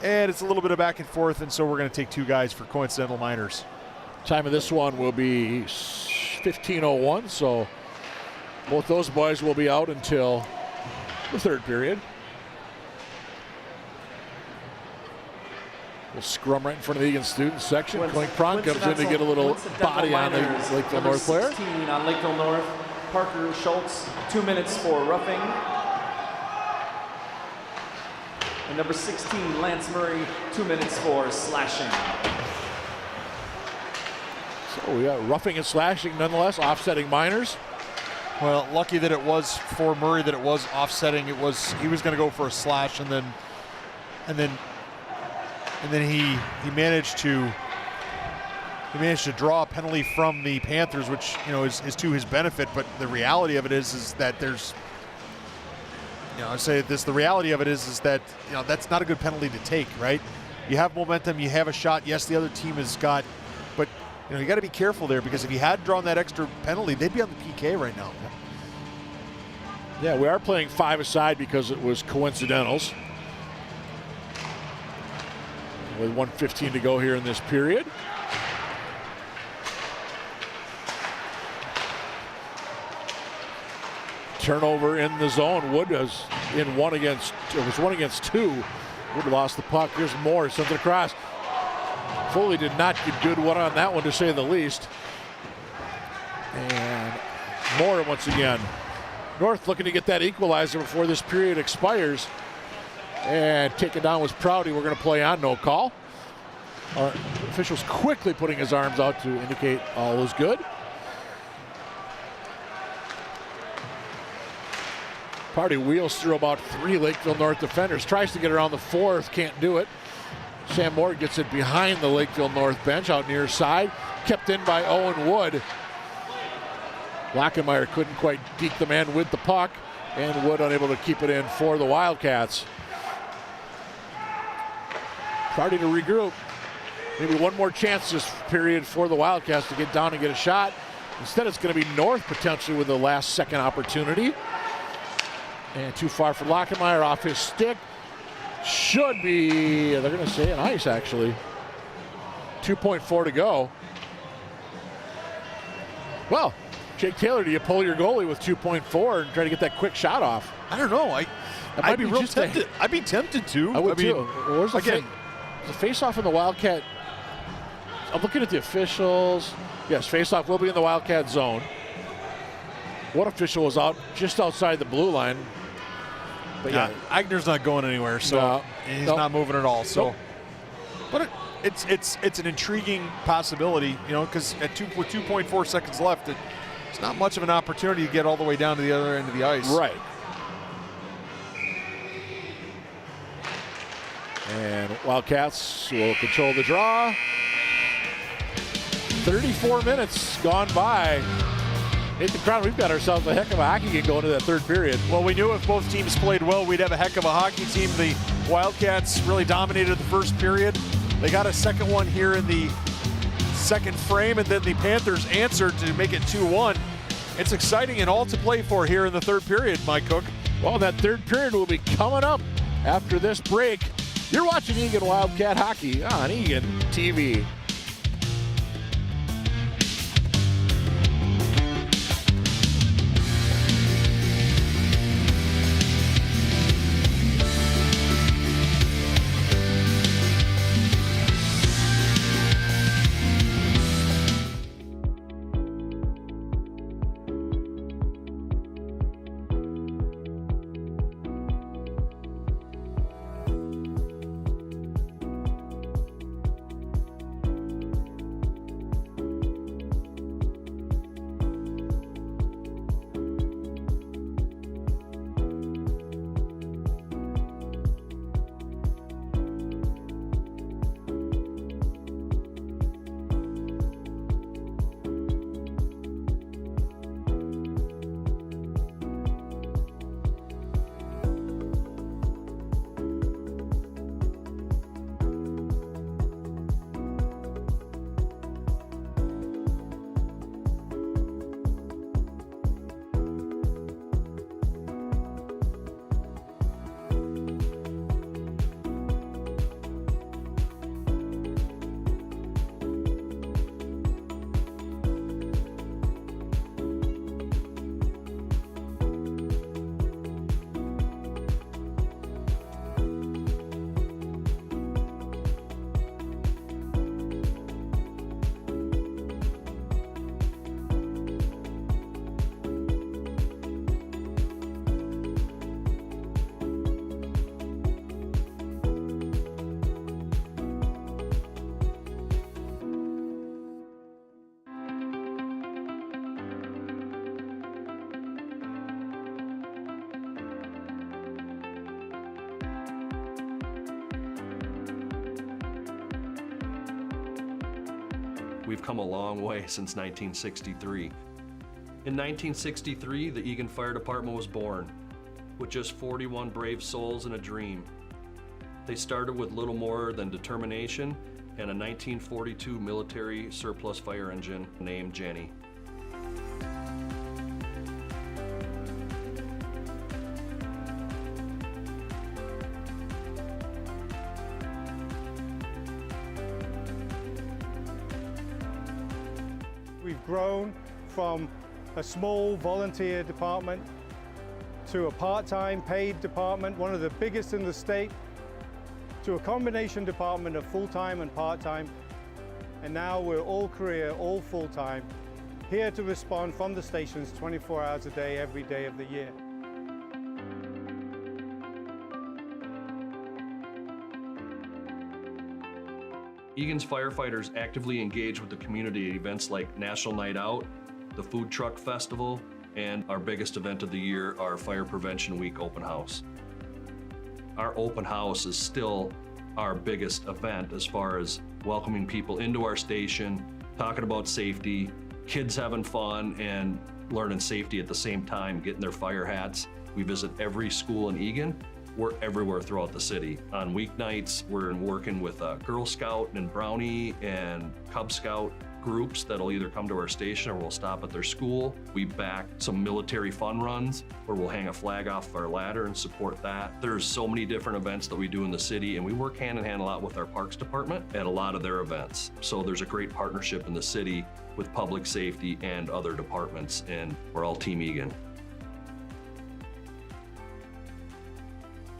And it's a little bit of back and forth, and so we're going to take 2 guys for coincidental minors. Time of this one will be 15:01, so both those boys will be out until the 3rd period. We'll scrum right in front of the Eagan student section. Klink Pron comes in to get a little body on the Lakeville North player. 16 on Lakeville North, Parker Schultz, 2 minutes for roughing. And number 16, Lance Murray, 2 minutes for slashing. So we got roughing and slashing nonetheless, offsetting minors. Well, lucky that it was for Murray that it was offsetting. He was going to go for a slash, and then he managed to draw a penalty from the Panthers, which is to his benefit. But the reality of it is that there's, I say this. The reality of it is that that's not a good penalty to take, right? You have momentum, you have a shot. Yes, the other team has got, but you got to be careful there, because if he had drawn that extra penalty, they'd be on the PK right now. Yeah, we are playing 5-a-side because it was coincidentals. With 1:15 to go here in this period. Turnover in the zone. Wood was in 1 against 2. Wood lost the puck. Here's Moore, sends it across. Foley did not get good one on that one, to say the least. And Moore once again. North looking to get that equalizer before this period expires. And taken down was Prouty. We're going to play on, no call. Our officials quickly putting his arms out to indicate all is good. Prouty wheels through about 3 Lakeville North defenders. Tries to get around the 4th, can't do it. Sam Moore gets it behind the Lakeville North bench out near side. Kept in by Owen Wood. Lockenmeyer couldn't quite deke the man with the puck, and Wood unable to keep it in for the Wildcats. Prouty to regroup. Maybe one more chance this period for the Wildcats to get down and get a shot. Instead, it's going to be North potentially with the last second opportunity. And too far for Lockenmeyer, off his stick. Should be, they're going to say an ice actually. 2.4 to go. Well, Jake Taylor, do you pull your goalie with 2.4 and try to get that quick shot off? I don't know. I'd be real tempted. I'd be tempted to. I would too. Where's the again? The face-off in the Wildcat. I'm looking at the officials. Yes, face-off will be in the Wildcat zone. One official was out just outside the blue line. But yeah, Eigner's not going anywhere, so he's not moving at all. So, but it's an intriguing possibility, because with 2.4 seconds left, it's not much of an opportunity to get all the way down to the other end of the ice. Right. And Wildcats will control the draw. 34 minutes gone by. Nathan Crown, we've got ourselves a heck of a hockey game going into that 3rd period. Well, we knew if both teams played well, we'd have a heck of a hockey team. The Wildcats really dominated the 1st period. They got a second one here in the 2nd frame, and then the Panthers answered to make it 2-1. It's exciting and all to play for here in the 3rd period, Mike Cook. Well, that 3rd period will be coming up after this break. You're watching Eagan Wildcat Hockey on Eagan TV. We've come a long way since 1963. In 1963, the Eagan Fire Department was born, with just 41 brave souls and a dream. They started with little more than determination and a 1942 military surplus fire engine named Jenny. We've grown from a small volunteer department to a part-time paid department, one of the biggest in the state, to a combination department of full-time and part-time. And now we're all career, all full-time, here to respond from the stations 24 hours a day, every day of the year. Eagan's firefighters actively engage with the community at events like National Night Out, the Food Truck Festival, and our biggest event of the year, our Fire Prevention Week open house. Our open house is still our biggest event as far as welcoming people into our station, talking about safety, kids having fun and learning safety at the same time, getting their fire hats. We visit every school in Eagan. We're everywhere throughout the city. On weeknights, we're working with Girl Scout and Brownie and Cub Scout groups that'll either come to our station or we'll stop at their school. We back some military fun runs where we'll hang a flag off our ladder and support that. There's so many different events that we do in the city, and we work hand in hand a lot with our Parks Department at a lot of their events. So there's a great partnership in the city with public safety and other departments, and we're all Team Eagan.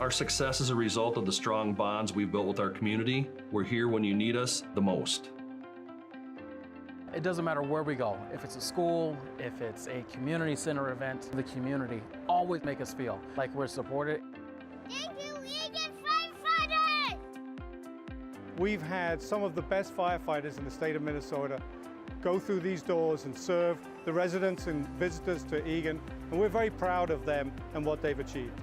Our success is a result of the strong bonds we've built with our community. We're here when you need us the most. It doesn't matter where we go, if it's a school, if it's a community center event, the community always make us feel like we're supported. Thank you, Eagan firefighters! We've had some of the best firefighters in the state of Minnesota go through these doors and serve the residents and visitors to Eagan, and we're very proud of them and what they've achieved.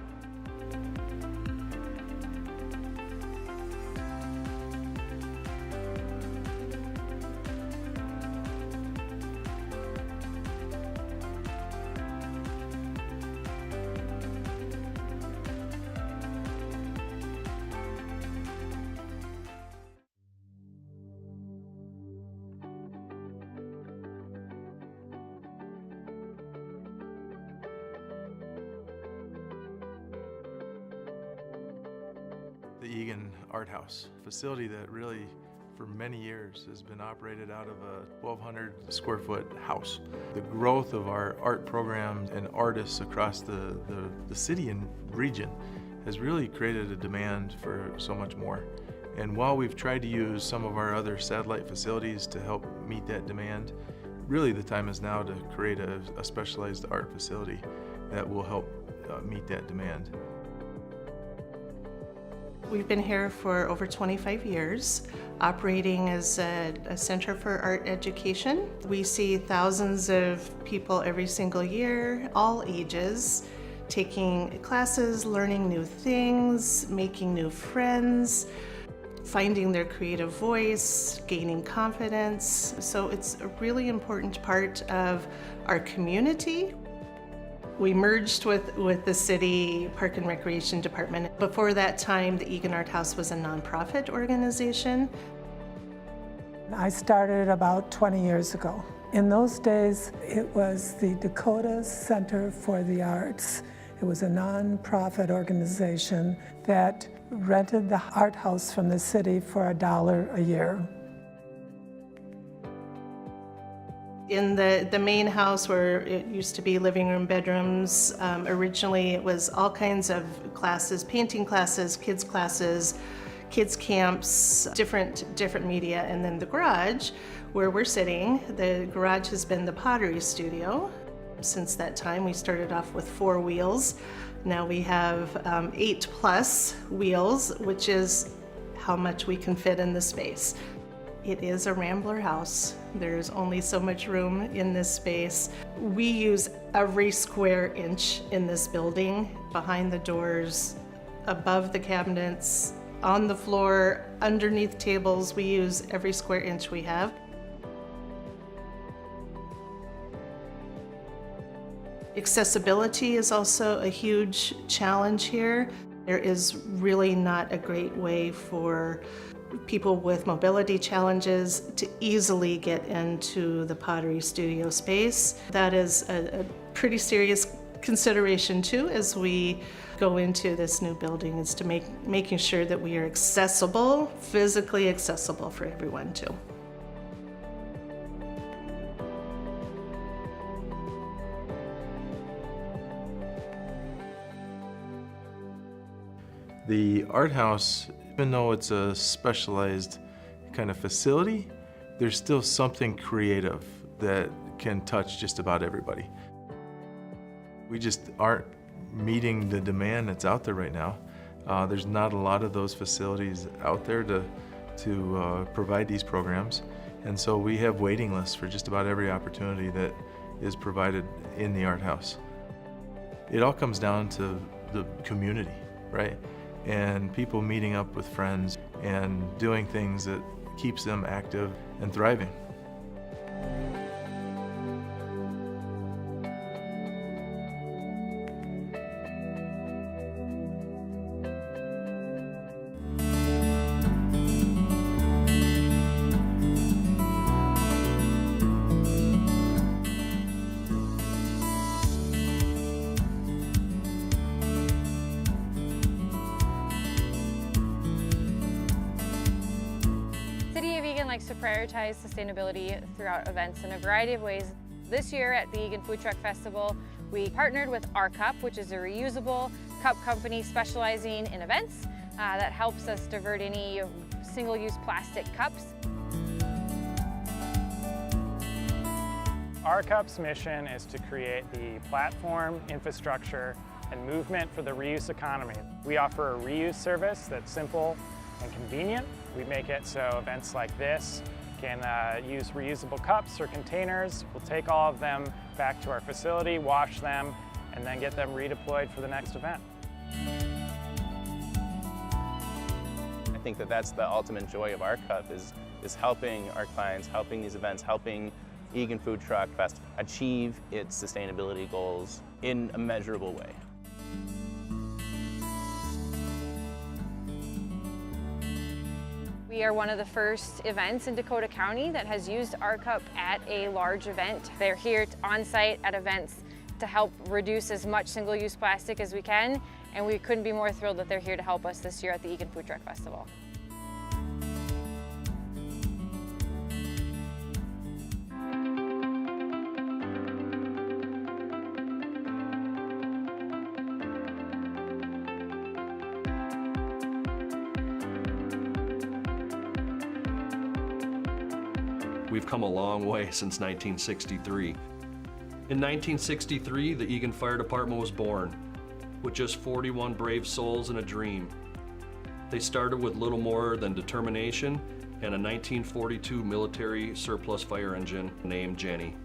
The Eagan Art House, a facility that really for many years has been operated out of a 1,200 square foot house. The growth of our art programs and artists across the city and region has really created a demand for so much more. And while we've tried to use some of our other satellite facilities to help meet that demand, really the time is now to create a specialized art facility that will help meet that demand. We've been here for over 25 years, operating as a center for art education. We see thousands of people every single year, all ages, taking classes, learning new things, making new friends, finding their creative voice, gaining confidence. So it's a really important part of our community. We merged with the city Park and Recreation Department. Before that time, the Eagan Art House was a nonprofit organization. I started about 20 years ago. In those days, it was the Dakota Center for the Arts. It was a nonprofit organization that rented the art house from the city for $1 a year. In the main house where it used to be living room, bedrooms, originally it was all kinds of classes, painting classes, kids camps, different media. And then the garage where we're sitting, the garage has been the pottery studio. Since that time, we started off with 4 wheels. Now we have 8+ wheels, which is how much we can fit in the space. It is a rambler house. There's only so much room in this space. We use every square inch in this building, behind the doors, above the cabinets, on the floor, underneath tables. We use every square inch we have. Accessibility is also a huge challenge here. There is really not a great way for people with mobility challenges to easily get into the pottery studio space. That is a pretty serious consideration too as we go into this new building, is to making sure that we are accessible, physically accessible for everyone too. The art house, even though it's a specialized kind of facility, there's still something creative that can touch just about everybody. We just aren't meeting the demand that's out there right now. There's not a lot of those facilities out there to provide these programs, and so we have waiting lists for just about every opportunity that is provided in the art house. It all comes down to the community, right? And people meeting up with friends and doing things that keeps them active and thriving. Likes to prioritize sustainability throughout events in a variety of ways. This year at the Eagan Food Truck Festival, we partnered with Our Cup, which is a reusable cup company specializing in events that helps us divert any single-use plastic cups. Our Cup's mission is to create the platform, infrastructure, and movement for the reuse economy. We offer a reuse service that's simple and convenient. We make it so events like this can use reusable cups or containers. We'll take all of them back to our facility, wash them, and then get them redeployed for the next event. I think that that's the ultimate joy of our Cup is helping our clients, helping these events, helping Eagan Food Truck Fest achieve its sustainability goals in a measurable way. We are one of the first events in Dakota County that has used Our Cup at a large event. They're here on site at events to help reduce as much single-use plastic as we can, and we couldn't be more thrilled that they're here to help us this year at the Eagan Food Truck Festival. We've come a long way since 1963. In 1963, the Eagan Fire Department was born, with just 41 brave souls and a dream. They started with little more than determination and a 1942 military surplus fire engine named Jenny.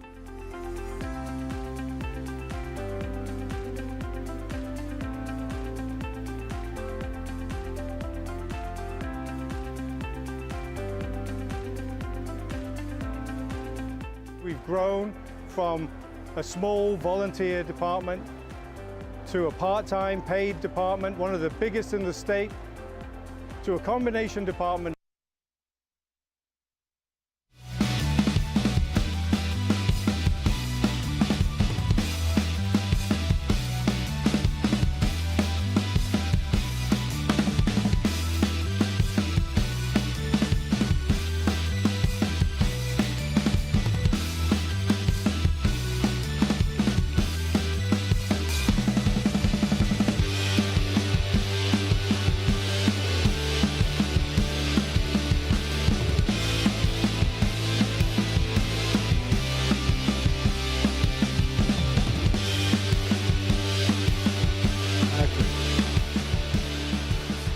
We've grown from a small volunteer department to a part-time paid department, one of the biggest in the state, to a combination department.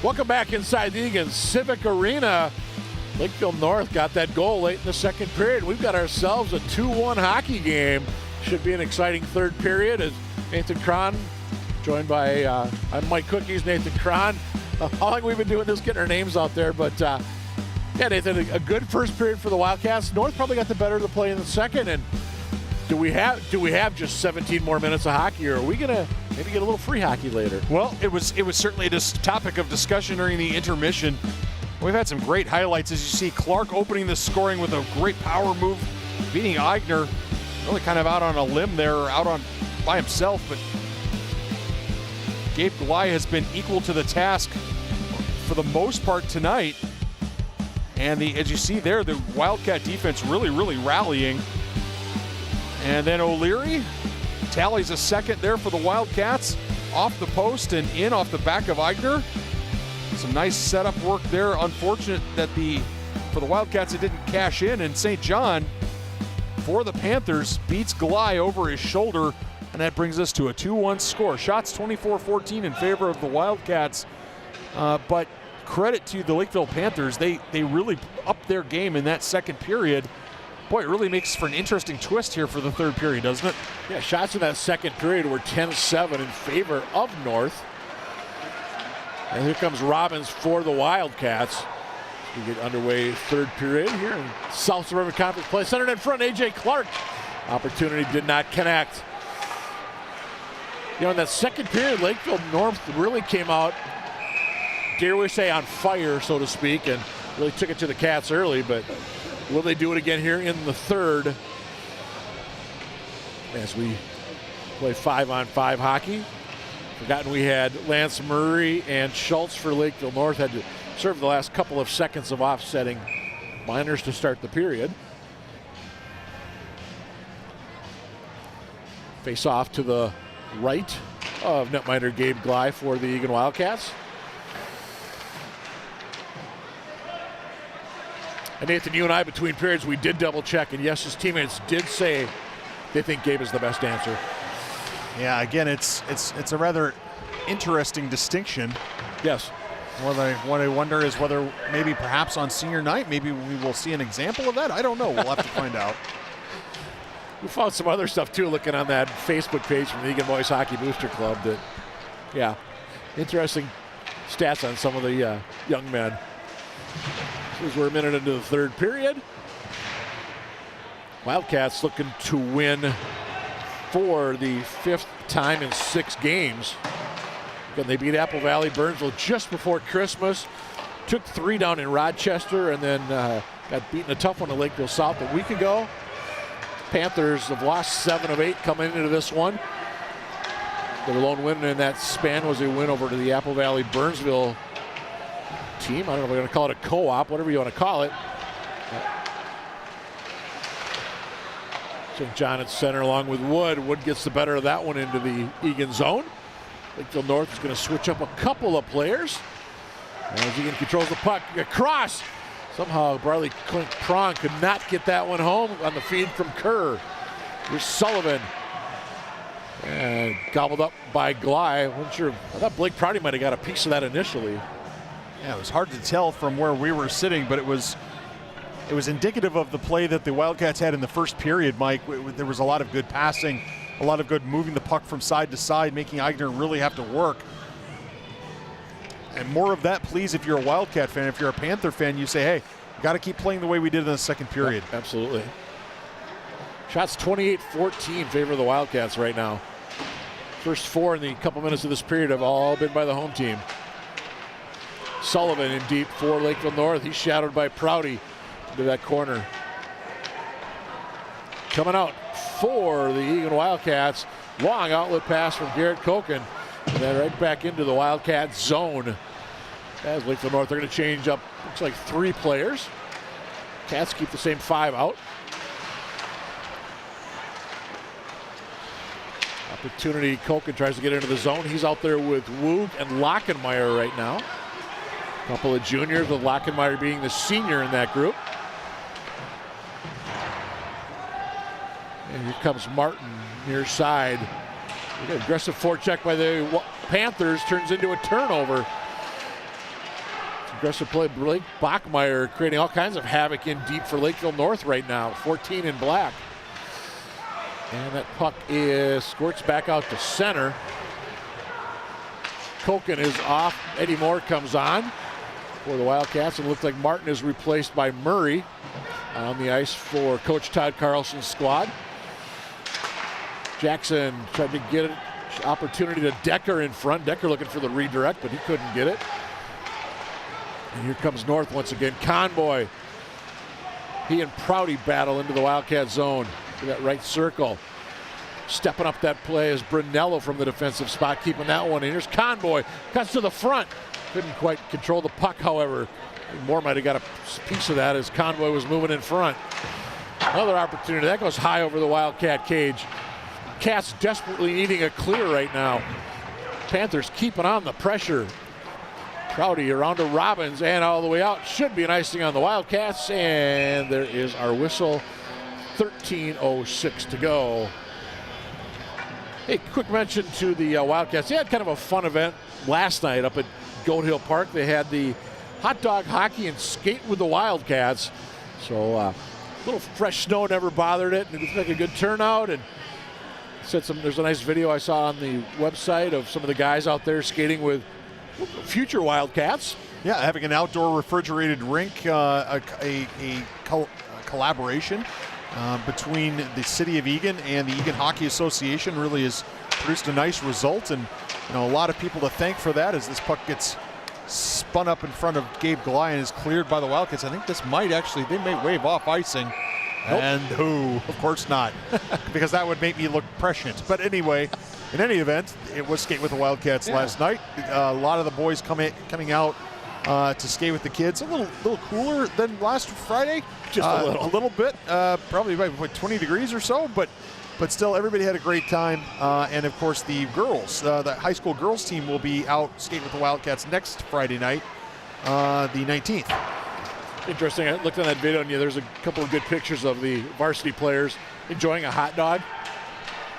Welcome back inside the Eagan Civic Arena. Lakeville North got that goal late in the second period. We've got ourselves a 2-1 hockey game. Should be an exciting third period as Nathan Cron, joined by, I'm Mike Cookies, Nathan Cron. How long we've been doing this, getting our names out there, but yeah, Nathan, a good first period for the Wildcats. North probably got the better of the play in the second, and Do we have just 17 more minutes of hockey, or are we gonna maybe get a little free hockey later? Well, it was certainly a topic of discussion during the intermission. We've had some great highlights, as you see Clark opening the scoring with a great power move, beating Eagan, really kind of out on a limb there, by himself, but Gabe Glei has been equal to the task for the most part tonight. And as you see there, the Wildcat defense really rallying. And then O'Leary tallies a second there for the Wildcats, off the post and in off the back of Eagan. Some nice setup work there. Unfortunate that for the Wildcats it didn't cash in, and St. John, for the Panthers, beats Glei over his shoulder, and that brings us to a 2-1 score. Shots 24-14 in favor of the Wildcats, but credit to the Lakeville Panthers. They really upped their game in that second period. Boy, it really makes for an interesting twist here for the third period, doesn't it? Yeah, shots in that second period were 10-7 in favor of North. And here comes Robbins for the Wildcats. We get underway third period here in South Suburban Conference play. Centered in front, A.J. Clark. Opportunity did not connect. You know, in that second period, Lakeville North really came out, dare we say, on fire, so to speak, and really took it to the Cats early, but will they do it again here in the third as we play 5-on-5 hockey? Forgotten we had Lance Murray and Schultz for Lakeville North. Had to serve the last couple of seconds of offsetting minors to start the period. Face off to the right of netminder Gabe Glei for the Eagan Wildcats. And Nathan, you and I, between periods, we did double check, and yes, his teammates did say they think Gabe is the best answer. Yeah, again, it's a rather interesting distinction. Yes. What I wonder is whether maybe perhaps on senior night, maybe we will see an example of that. I don't know. We'll have to find out. We found some other stuff too, looking on that Facebook page from the Eagan Boys Hockey Booster Club. That, yeah, interesting stats on some of the young men. As we're a minute into the third period, Wildcats looking to win for the fifth time in 6 games. Again, they beat Apple Valley Burnsville just before Christmas. Took 3 down in Rochester, and then got beaten a tough one at Lakeville South a week ago. Panthers have lost 7 of 8 coming into this one. Their lone win in that span was a win over to the Apple Valley Burnsville team. I don't know if we're going to call it a co-op, whatever you want to call it. St. John at center along with Wood. Wood gets the better of that one into the Eagan zone. Lakeville North is going to switch up a couple of players. As Eagan controls the puck, across. Somehow Barley Prong could not get that one home on the feed from Kerr. Here's Sullivan. And gobbled up by Glei. Wasn't sure. I thought Blake Prouty might have got a piece of that initially. Yeah, it was hard to tell from where we were sitting, but it was indicative of the play that the Wildcats had in the first period, Mike. There was a lot of good passing, a lot of good moving the puck from side to side, making Eagan really have to work. And more of that, please, if you're a Wildcat fan. If you're a Panther fan, you say, hey, you got to keep playing the way we did in the second period. Yep, absolutely. Shots 28-14 in favor of the Wildcats right now. First 4 in the couple minutes of this period have all been by the home team. Sullivan in deep for Lakeville North. He's shadowed by Prouty into that corner. Coming out for the Eagan Wildcats. Long outlet pass from Garrett Koken. And then right back into the Wildcat zone. As Lakeville North, they're going to change up, looks like 3 players. Cats keep the same 5 out. Opportunity, Koken tries to get into the zone. He's out there with Woog and Lockenmeyer right now. A couple of juniors, with Lockenmeyer being the senior in that group. And here comes Martin near side. Aggressive forecheck by the Panthers turns into a turnover. Aggressive play, Blake Bachmeyer creating all kinds of havoc in deep for Lakeville North right now. 14 in black. And that puck squirts back out to center. Koken is off. Eddie Moore comes on for the Wildcats. And it looks like Martin is replaced by Murray on the ice for Coach Todd Carlson's squad. Jackson tried to get an opportunity to Decker in front. Decker looking for the redirect, but he couldn't get it. And here comes North once again. Conboy. He and Prouty battle into the Wildcat zone to that right circle. Stepping up that play is Brunello from the defensive spot, keeping that one. And here's Conboy. Cuts to the front. Couldn't quite control the puck, however. Moore might have got a piece of that as Conboy was moving in front. Another opportunity. That goes high over the Wildcat cage. Cats desperately needing a clear right now. Panthers keeping on the pressure. Prouty around to Robbins and all the way out. Should be an icing on the Wildcats. And there is our whistle. 13:06 to go. Hey, quick mention to the Wildcats. They had kind of a fun event last night up at Goat Hill Park. They had the hot dog hockey and skate with the Wildcats. So a little fresh snow never bothered it. And it was like a good turnout. And there's a nice video I saw on the website of some of the guys out there skating with future Wildcats. Yeah, having an outdoor refrigerated rink, a collaboration between the city of Eagan and the Eagan Hockey Association really has produced a nice result, and a lot of people to thank for that as this puck gets spun up in front of Gabe Glai and is cleared by the Wildcats. I think this might actually, they may wave off icing. Nope. And who? Of course not, because that would make me look prescient. But anyway, in any event, it was skate with the Wildcats last night. A lot of the boys coming out to skate with the kids. A little cooler than last Friday. Just a little bit, probably about 20 degrees or so, but still everybody had a great time. And of course the girls, the high school girls team will be out skate with the Wildcats next Friday night, the 19th. Interesting. I looked on that video and there's a couple of good pictures of the varsity players enjoying a hot dog.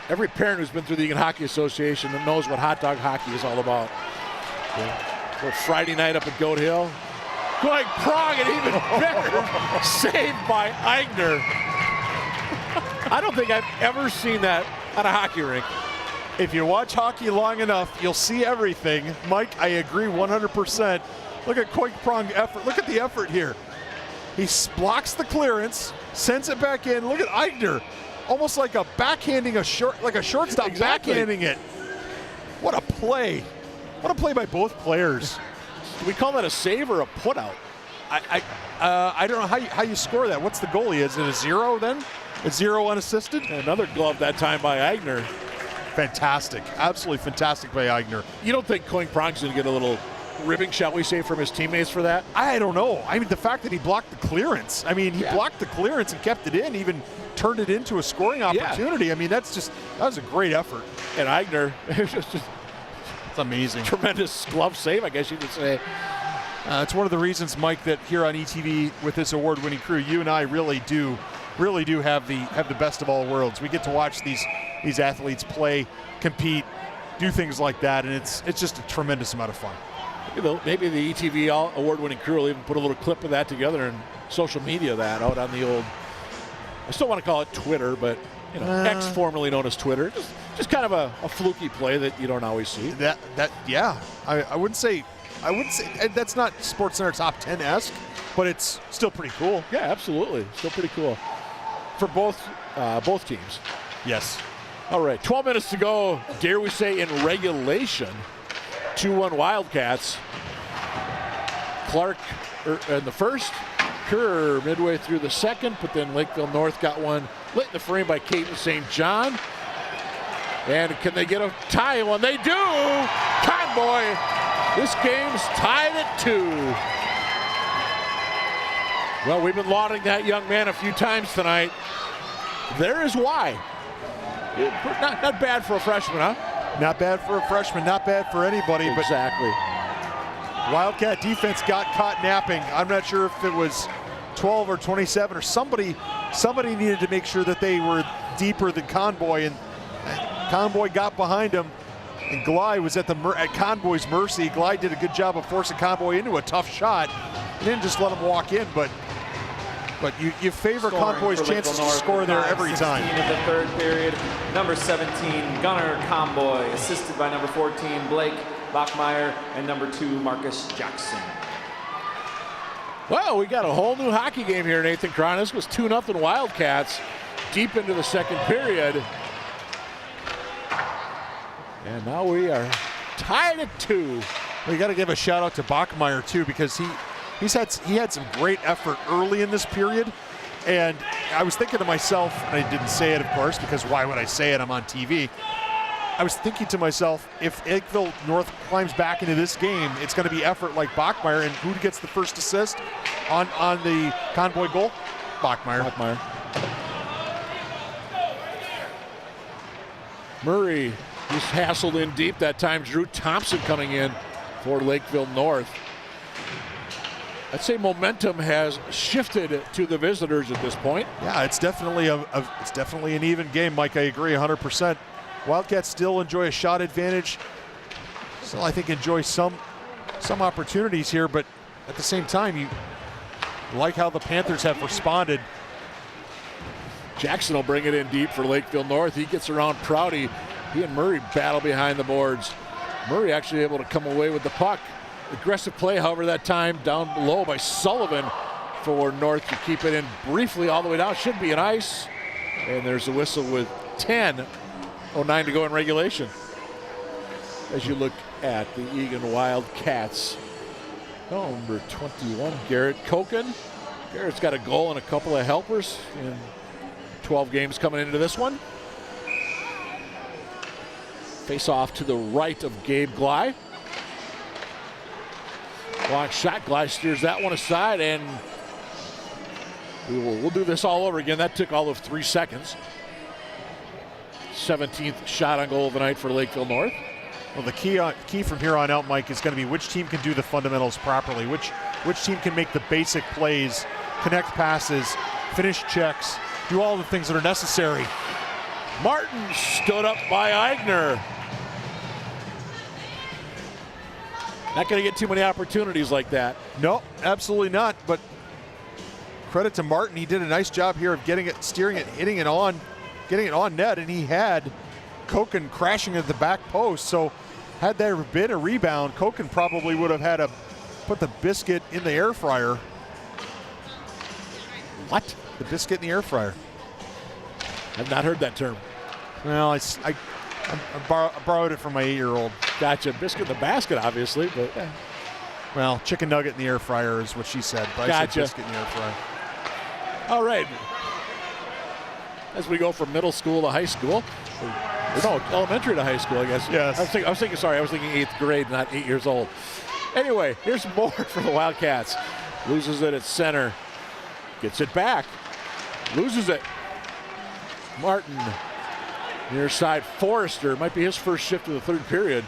Every parent who's been through the Eagan Hockey Association that knows what hot dog hockey is all about. So Friday night up at Goat Hill. Going prong and even better. Saved by Eigner. I don't think I've ever seen that on a hockey rink. If you watch hockey long enough, you'll see everything. Mike, I agree 100%. Look at quick prong effort. Look at the effort here. He blocks the clearance, sends it back in. Look at Eigner, almost like a backhanding like a shortstop, exactly. Backhanding it. What a play! What a play by both players. Do we call that a save or a putout? I don't know how you score that. What's the goalie? Is it a 0 then? A 0 unassisted? Another glove that time by Eigner. Fantastic, absolutely fantastic by Eigner. You don't think Coing Prong's going to get a little ribbing, shall we say, from his teammates for that? I don't know. I mean, the fact that he blocked the clearance. I mean, he blocked the clearance and kept it in, even turned it into a scoring opportunity. Yeah. I mean, that was a great effort. And Eigner, it's amazing. Tremendous glove save, I guess you could say. It's one of the reasons, Mike, that here on ETV with this award-winning crew, you and I really do have the best of all worlds. We get to watch these athletes play, compete, do things like that, and it's just a tremendous amount of fun. Maybe the ETV award-winning crew will even put a little clip of that together and social media that out on the old, I still want to call it Twitter, but X, formerly known as Twitter. Just kind of a fluky play that you don't always see. I wouldn't say that's not SportsCenter top 10-esque, but it's still pretty cool. Yeah, absolutely. Still pretty cool for both teams. Yes. All right, 12 minutes to go, dare we say, in regulation. 2-1 Wildcats. Clark in the first, Kerr midway through the second, but then Lakeville North got one lit in the frame by Caden St. John. And can they get a tie? Well, they do! Conboy, this game's tied at 2. Well, we've been lauding that young man a few times tonight. There is why. Not bad for a freshman, huh? Not bad for a freshman, not bad for anybody. Exactly. But Wildcat defense got caught napping. I'm not sure if it was 12 or 27 or somebody needed to make sure that they were deeper than Conboy, and Conboy got behind him, and Glai was at Conboy's mercy. Glai did a good job of forcing Conboy into a tough shot. He didn't just let him walk in, but you favor Conboy's chances to score there every time. 16 of the third period. Number 17, Gunnar Conboy, assisted by number 14, Blake Bachmeyer, and number 2, Marcus Jackson. Well, we got a whole new hockey game here, Nathan Cron. This was 2-0 Wildcats deep into the second period. And now we are tied at 2. We got to give a shout out to Bachmeyer too, because he had some great effort early in this period. And I was thinking to myself, and I didn't say it, of course, because why would I say it? I'm on TV. I was thinking to myself, if Lakeville North climbs back into this game, it's going to be effort like Bachmeyer. And who gets the first assist on the Convoy goal? Bachmeyer. Murray was hassled in deep that time. Drew Thompson coming in for Lakeville North. I'd say momentum has shifted to the visitors at this point. Yeah, it's definitely it's definitely an even game, Mike. I agree 100%. Wildcats still enjoy a shot advantage. Still, I think, enjoy some opportunities here, but at the same time, you like how the Panthers have responded. Jackson will bring it in deep for Lakeville North. He gets around Prouty. He and Murray battle behind the boards. Murray actually able to come away with the puck. Aggressive play, however, that time down low by Sullivan for North to keep it in briefly all the way down. Should be an ice. And there's a whistle with 10:09 to go in regulation. As you look at the Eagan Wildcats, number 21, Garrett Koken. Garrett's got a goal and a couple of helpers in 12 games coming into this one. Face off to the right of Gabe Gley. Long shot, Gley steers that one aside, and we'll do this all over again. That took all of 3 seconds. 17th shot on goal of the night for Lakeville North. Well, the key from here on out, Mike, is going to be which team can do the fundamentals properly, which team can make the basic plays, connect passes, finish checks, do all the things that are necessary. Martin stood up by Eigner. Not going to get too many opportunities like that. No, absolutely not. But credit to Martin. He did a nice job here of getting it, steering it, getting it on net, and he had Koken crashing at the back post. So had there been a rebound, Koken probably would have had to put the biscuit in the air fryer. What? The biscuit in the air fryer. I've not heard that term. Well, I borrowed it from my 8-year-old. Gotcha. Biscuit in the basket, obviously, but well, chicken nugget in the air fryer is what she said. But gotcha. I said biscuit in the air fryer. All right. As we go from middle school to high school, no, elementary to high school, I guess. Yes. I was thinking 8th grade, not 8 years old. Anyway, here's more for the Wildcats. Loses it at center. Gets it back. Loses it. Martin. Near side, Forrester. Might be his first shift of the third period.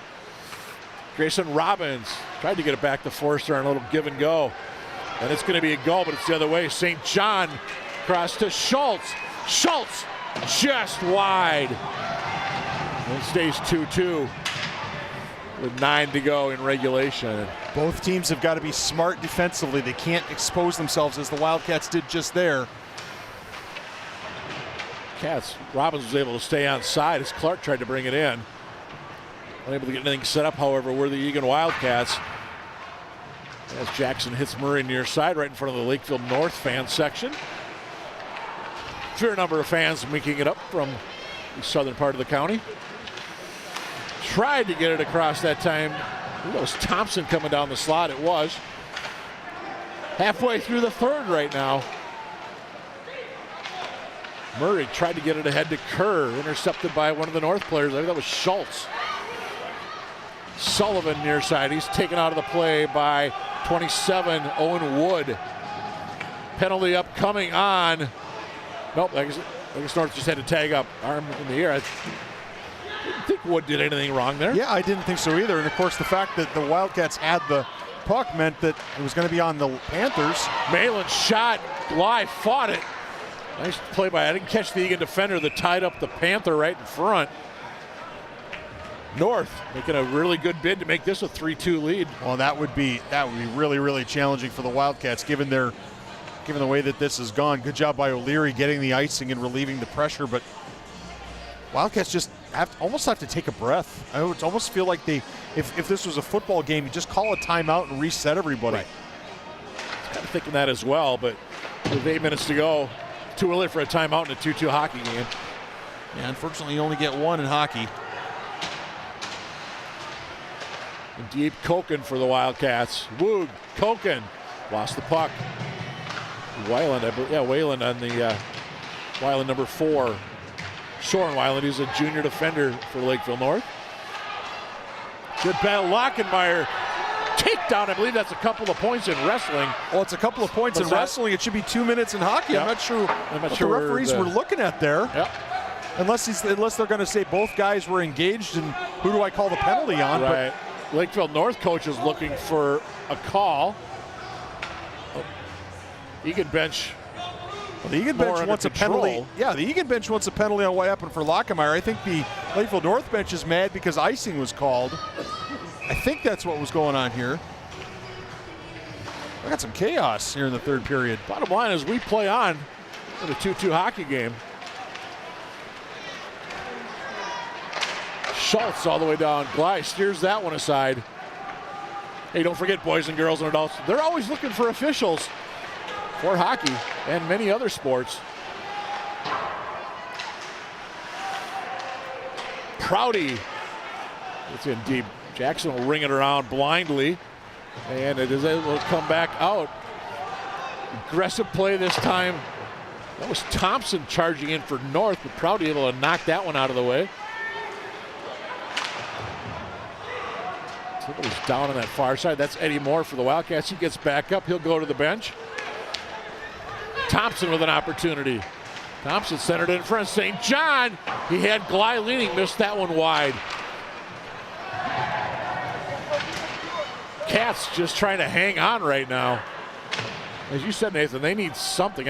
Grayson Robbins tried to get it back to Forrester on a little give and go. And it's going to be a goal, but it's the other way. St. John cross to Schultz. Schultz just wide. And it stays 2-2 with 9 to go in regulation. Both teams have got to be smart defensively. They can't expose themselves as the Wildcats did just there. Robbins was able to stay on side as Clark tried to bring it in. Unable to get anything set up, however, were the Eagan Wildcats. As Jackson hits Murray near side right in front of the Lakeville North fan section. Fair number of fans making it up from the southern part of the county. Tried to get it across that time. That was Thompson coming down the slot. It was. Halfway through the third right now. Murray tried to get it ahead to Kerr, intercepted by one of the North players. I think that was Schultz. Sullivan near side. He's taken out of the play by 27, Owen Wood. Penalty upcoming on. Nope, I guess North just had to tag up. Arm in the air. I didn't think Wood did anything wrong there. Yeah, I didn't think so either. And of course, the fact that the Wildcats had the puck meant that it was going to be on the Panthers. Malin shot. Gley fought it. Nice play by, I didn't catch the Eagan defender that tied up the Panther right in front. North making a really good bid to make this a 3-2 lead. Well, that would be really, really challenging for the Wildcats given the way that this has gone. Good job by O'Leary getting the icing and relieving the pressure, but Wildcats just almost have to take a breath. I would almost feel like if this was a football game, you just call a timeout and reset everybody. Right. I was kind of thinking that as well, but with 8 minutes to go, too early for a timeout in a 2-2 hockey game. Yeah, unfortunately, you only get one in hockey. And deep Koken for the Wildcats. Woog, Koken, lost the puck. Weiland, Weiland on the Weiland number 4. Soren Weiland, he's a junior defender for Lakeville North. Good battle, Lockenmeyer. Takedown, I believe that's a couple of points in wrestling. Well, it's a couple of points in wrestling. It should be 2 minutes in hockey. Yep. I'm not sure what the referees were looking at there. Yep. Unless they're going to say both guys were engaged, and who do I call the penalty on? Right. Lakeville North coach is looking for a call. Eagan bench. Well, the Eagan bench wants a penalty. Yeah, the Eagan bench wants a penalty on what happened for Lockemeyer. I think the Lakeville North bench is mad because icing was called. I think that's what was going on here. I got some chaos here in the third period. Bottom line is we play on in a 2-2 hockey game. Schultz all the way down. Bly steers that one aside. Hey, don't forget, boys and girls and adults, they're always looking for officials for hockey and many other sports. Prouty. It's in deep. Jackson will ring it around blindly, and it is able to come back out. Aggressive play this time. That was Thompson charging in for North, but Prouty able to knock that one out of the way. Somebody's down on that far side. That's Eddie Moore for the Wildcats. He gets back up. He'll go to the bench. Thompson with an opportunity. Thompson centered in front of St. John. He had Gly leaning, missed that one wide. Cats just trying to hang on right now. As you said, Nathan, they need something,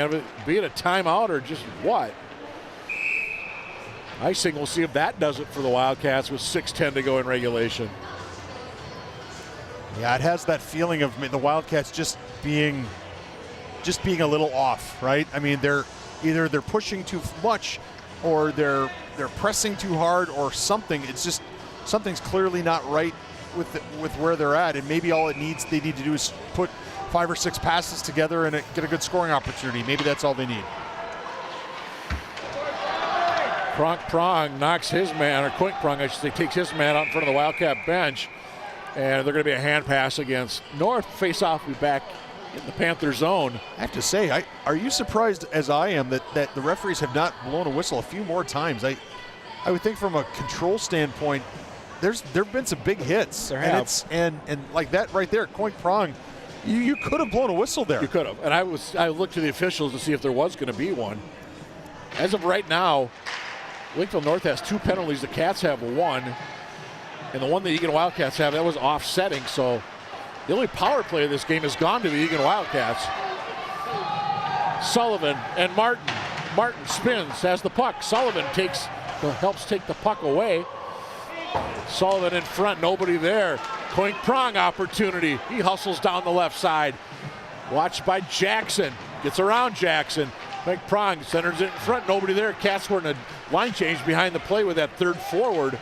be it a timeout or just what. Icing, we'll see if that does it for the Wildcats with 6:10 to go in regulation. Yeah, it has that feeling of the Wildcats just being a little off, right? I mean, they're pushing too much, or they're pressing too hard, or something. It's just something's clearly not right with where they're at, and maybe all they need to do is put 5 or 6 passes together and get a good scoring opportunity. Maybe that's all they need. Prong knocks his man, or Quink Prong, I should say, takes his man out in front of the Wildcat bench. And they're going to be a hand pass against North. Face-off will be back in the Panther zone. I have to say, are you surprised, as I am, that the referees have not blown a whistle a few more times? I would think from a control standpoint, there have been some big hits. There have. And like that right there, Quink Prong, you could have blown a whistle there. You could have. And I looked to the officials to see if there was going to be one. As of right now, Lakeville North has 2 penalties. The Cats have 1. And the one the Eagan Wildcats have, that was offsetting. So the only power play of this game has gone to the Eagan Wildcats. Sullivan and Martin. Martin spins, has the puck. Sullivan helps take the puck away. Sullivan in front, nobody there. Quink Prong opportunity. He hustles down the left side. Watched by Jackson. Gets around Jackson. Quink Prong centers it in front, nobody there. Cats were in a line change behind the play with that third forward.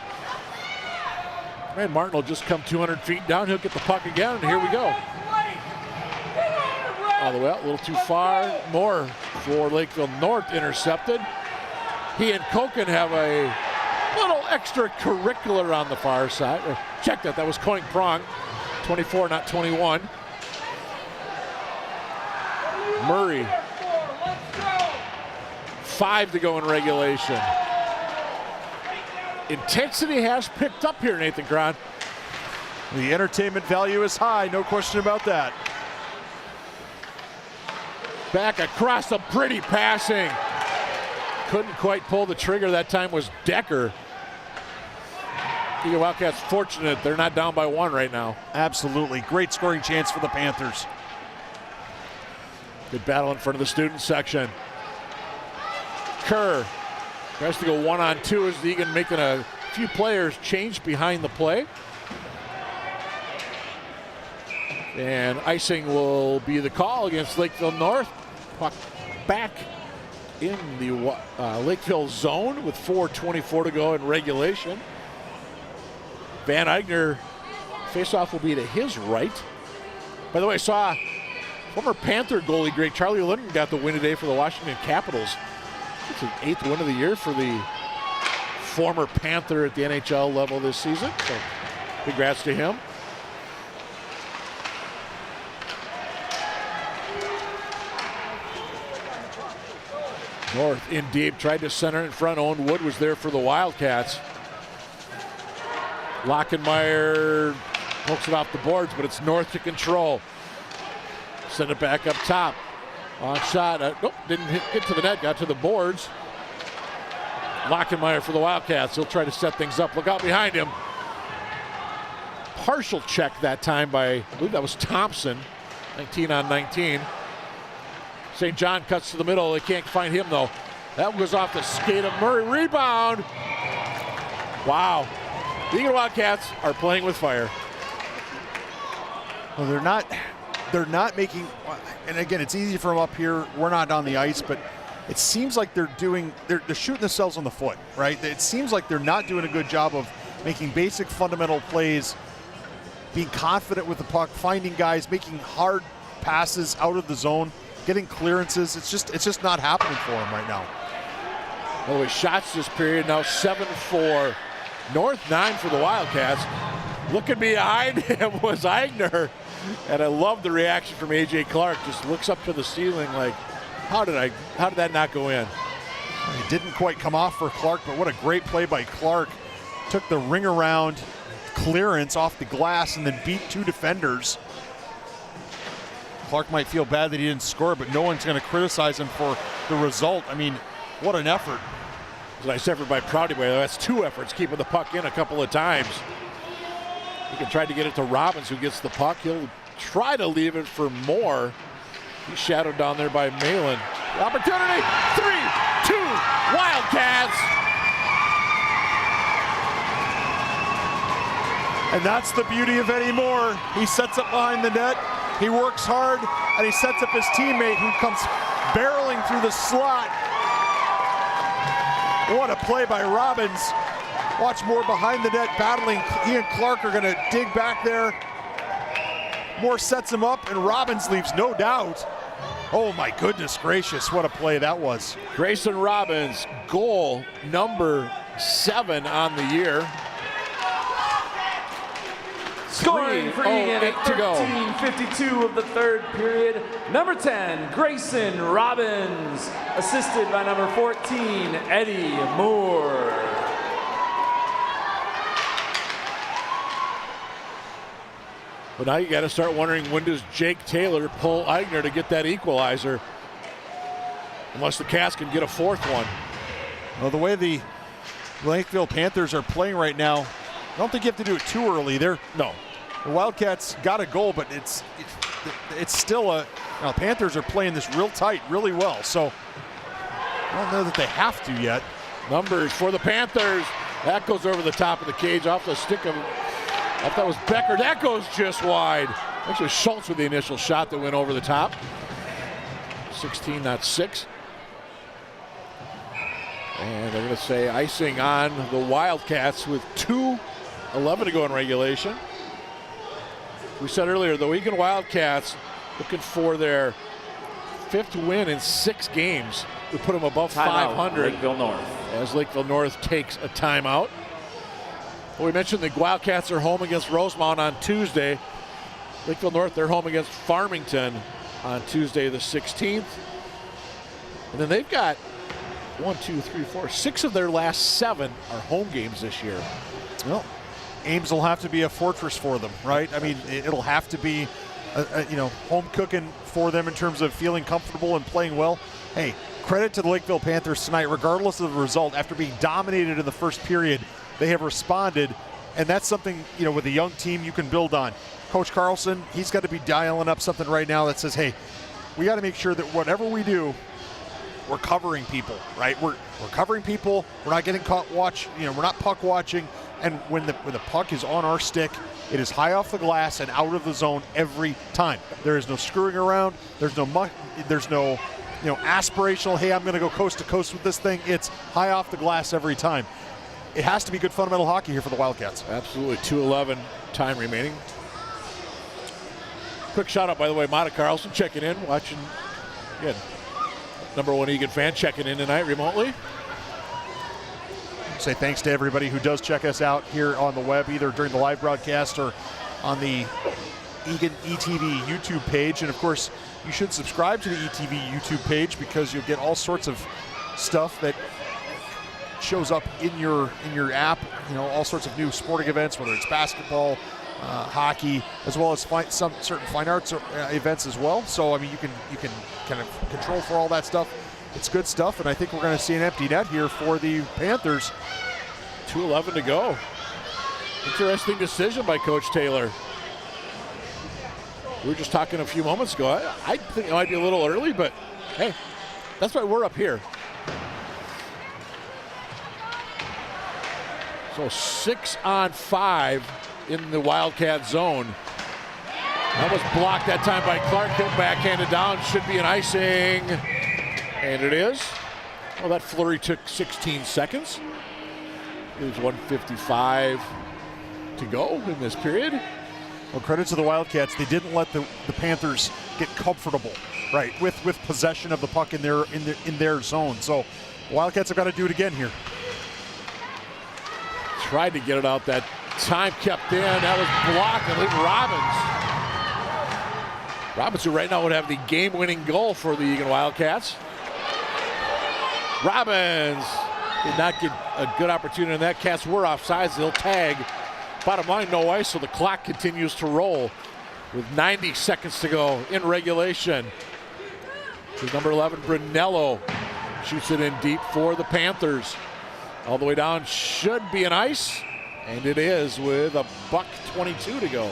And Martin will just come 200 feet down. He'll get the puck again, and here we go. All the way out, a little too far. More for Lakeville North intercepted. He and Koken have a little extracurricular on the far side. Check that was Quink Prong. 24, not 21. Murray. 5 to go in regulation. Intensity has picked up here, Nathan Cron. The entertainment value is high, no question about that. Back across, a pretty passing. Couldn't quite pull the trigger. That time was Decker. The Wildcats fortunate they're not down by 1 right now. Absolutely. Great scoring chance for the Panthers. Good battle in front of the student section. Kerr tries to go 1-on-2 as Eagan making a few players change behind the play. And icing will be the call against Lakeville North. Puck back in the Lakeville zone with 4:24 to go in regulation. Van Eigner faceoff will be to his right. By the way, I saw former Panther goalie great Charlie Linden got the win today for the Washington Capitals. It's his 8th win of the year for the former Panther at the NHL level this season. So congrats to him. North in deep, tried to center in front. Owen Wood was there for the Wildcats. Lockenmeyer pokes it off the boards, but it's North to control. Send it back up top. On shot, nope, didn't get to the net, got to the boards. Lockenmeyer for the Wildcats. He'll try to set things up. Look out behind him. Partial check that time by, I believe that was Thompson. 19 on 19. St. John cuts to the middle. They can't find him though. That goes off the skate of Murray. Rebound. Wow. The Eagan Wildcats are playing with fire. Well, they're not making, and again, it's easy from up here. We're not on the ice, but it seems like they're shooting themselves on the foot, right? It seems like they're not doing a good job of making basic fundamental plays, being confident with the puck, finding guys, making hard passes out of the zone, getting clearances. It's just not happening for them right now. By the way, shots this period now 7 for North, 9 for the Wildcats. Looking behind him was Eigner, and I love the reaction from A.J. Clark. Just looks up to the ceiling like, how did that not go in? It didn't quite come off for Clark, but what a great play by Clark. Took the ring around clearance off the glass and then beat 2 defenders. Clark might feel bad that he didn't score, but no one's going to criticize him for the result. I mean, what an effort. Nice effort by Prouty. That's 2 efforts, keeping the puck in a couple of times. He can try to get it to Robbins, who gets the puck. He'll try to leave it for more. He's shadowed down there by Malin. The opportunity, 3-2 Wildcats. And that's the beauty of Eddie Moore. He sets up behind the net, he works hard, and he sets up his teammate who comes barreling through the slot. What a play by Robbins. Watch Moore behind the net battling. He and Clark are going to dig back there. Moore sets him up, and Robbins leaves no doubt. Oh my goodness gracious, what a play that was. Grayson Robbins, goal number 7 on the year. Scoring for Eagan at 13:52 of the third period. Number 10, Grayson Robbins, assisted by number 14, Eddie Moore. But now you got to start wondering, when does Jake Taylor pull Eigner to get that equalizer? Unless the Cats can get a 4th one. Well, the way the Lakeville Panthers are playing right now, I don't think you have to do it too early. The Wildcats got a goal, but it's still Panthers are playing this real tight, really well. So I don't know that they have to yet. Numbers for the Panthers. That goes over the top of the cage off the stick of, I thought that was Becker. That goes just wide. Actually, Schultz with the initial shot that went over the top. 16, not 6. And they're going to say icing on the Wildcats with 2:11 to go in regulation. We said earlier, the Eagan Wildcats looking for their 5th win in 6 games. We put them above 500. Lakeville North. As Lakeville North takes a timeout. Well, we mentioned the Wildcats are home against Rosemount on Tuesday. Lakeville North, they're home against Farmington on Tuesday the 16th. And then they've got 6 of their last 7 are home games this year. Well, Ames will have to be a fortress for them, right? I mean, it'll have to be, home cooking for them in terms of feeling comfortable and playing well. Hey, credit to the Lakeville Panthers tonight, regardless of the result. After being dominated in the first period, they have responded, and that's something, with a young team you can build on. Coach Carlson, he's got to be dialing up something right now that says, hey, we got to make sure that whatever we do, we're covering people, right? We're covering people. We're not getting caught we're not puck watching. And when the puck is on our stick, it is high off the glass and out of the zone every time. There is no screwing around. There's no aspirational, hey, I'm going to go coast to coast with this thing. It's high off the glass every time. It has to be good fundamental hockey here for the Wildcats. Absolutely. 2:11 time remaining. Quick shout out, by the way, Mata Carlson checking in, watching. Again, #1 Eagan fan checking in tonight remotely. Say thanks to everybody who does check us out here on the web, either during the live broadcast or on the Eagan ETV YouTube page. And of course, you should subscribe to the ETV YouTube page because you'll get all sorts of stuff that shows up in your app. You know, all sorts of new sporting events, whether it's basketball, hockey, as well as some certain fine arts events as well. So I mean, you can kind of control for all that stuff. It's good stuff, and I think we're going to see an empty net here for the Panthers. 2:11 to go. Interesting decision by Coach Taylor. We were just talking a few moments ago. I think it might be a little early, but hey, that's why we're up here. So 6-on-5 in the Wildcat zone. That was blocked that time by Clark. Backhanded down. Should be an icing. And it is. Well, that flurry took 16 seconds. It was 1:55 to go in this period. Well, credit to the Wildcats. They didn't let the Panthers get comfortable, right, with possession of the puck in their zone. So the Wildcats have got to do it again here. Tried to get it out that time, kept in. That was blocked. I think Robbins, who right now would have the game-winning goal for the Eagan Wildcats. Robbins did not get a good opportunity in that. Cats were offsides. They'll tag. Bottom line, no ice, so the clock continues to roll with 90 seconds to go in regulation. Here's number 11, Brunello, shoots it in deep for the Panthers. All the way down, should be an ice, and it is with $1:22 to go.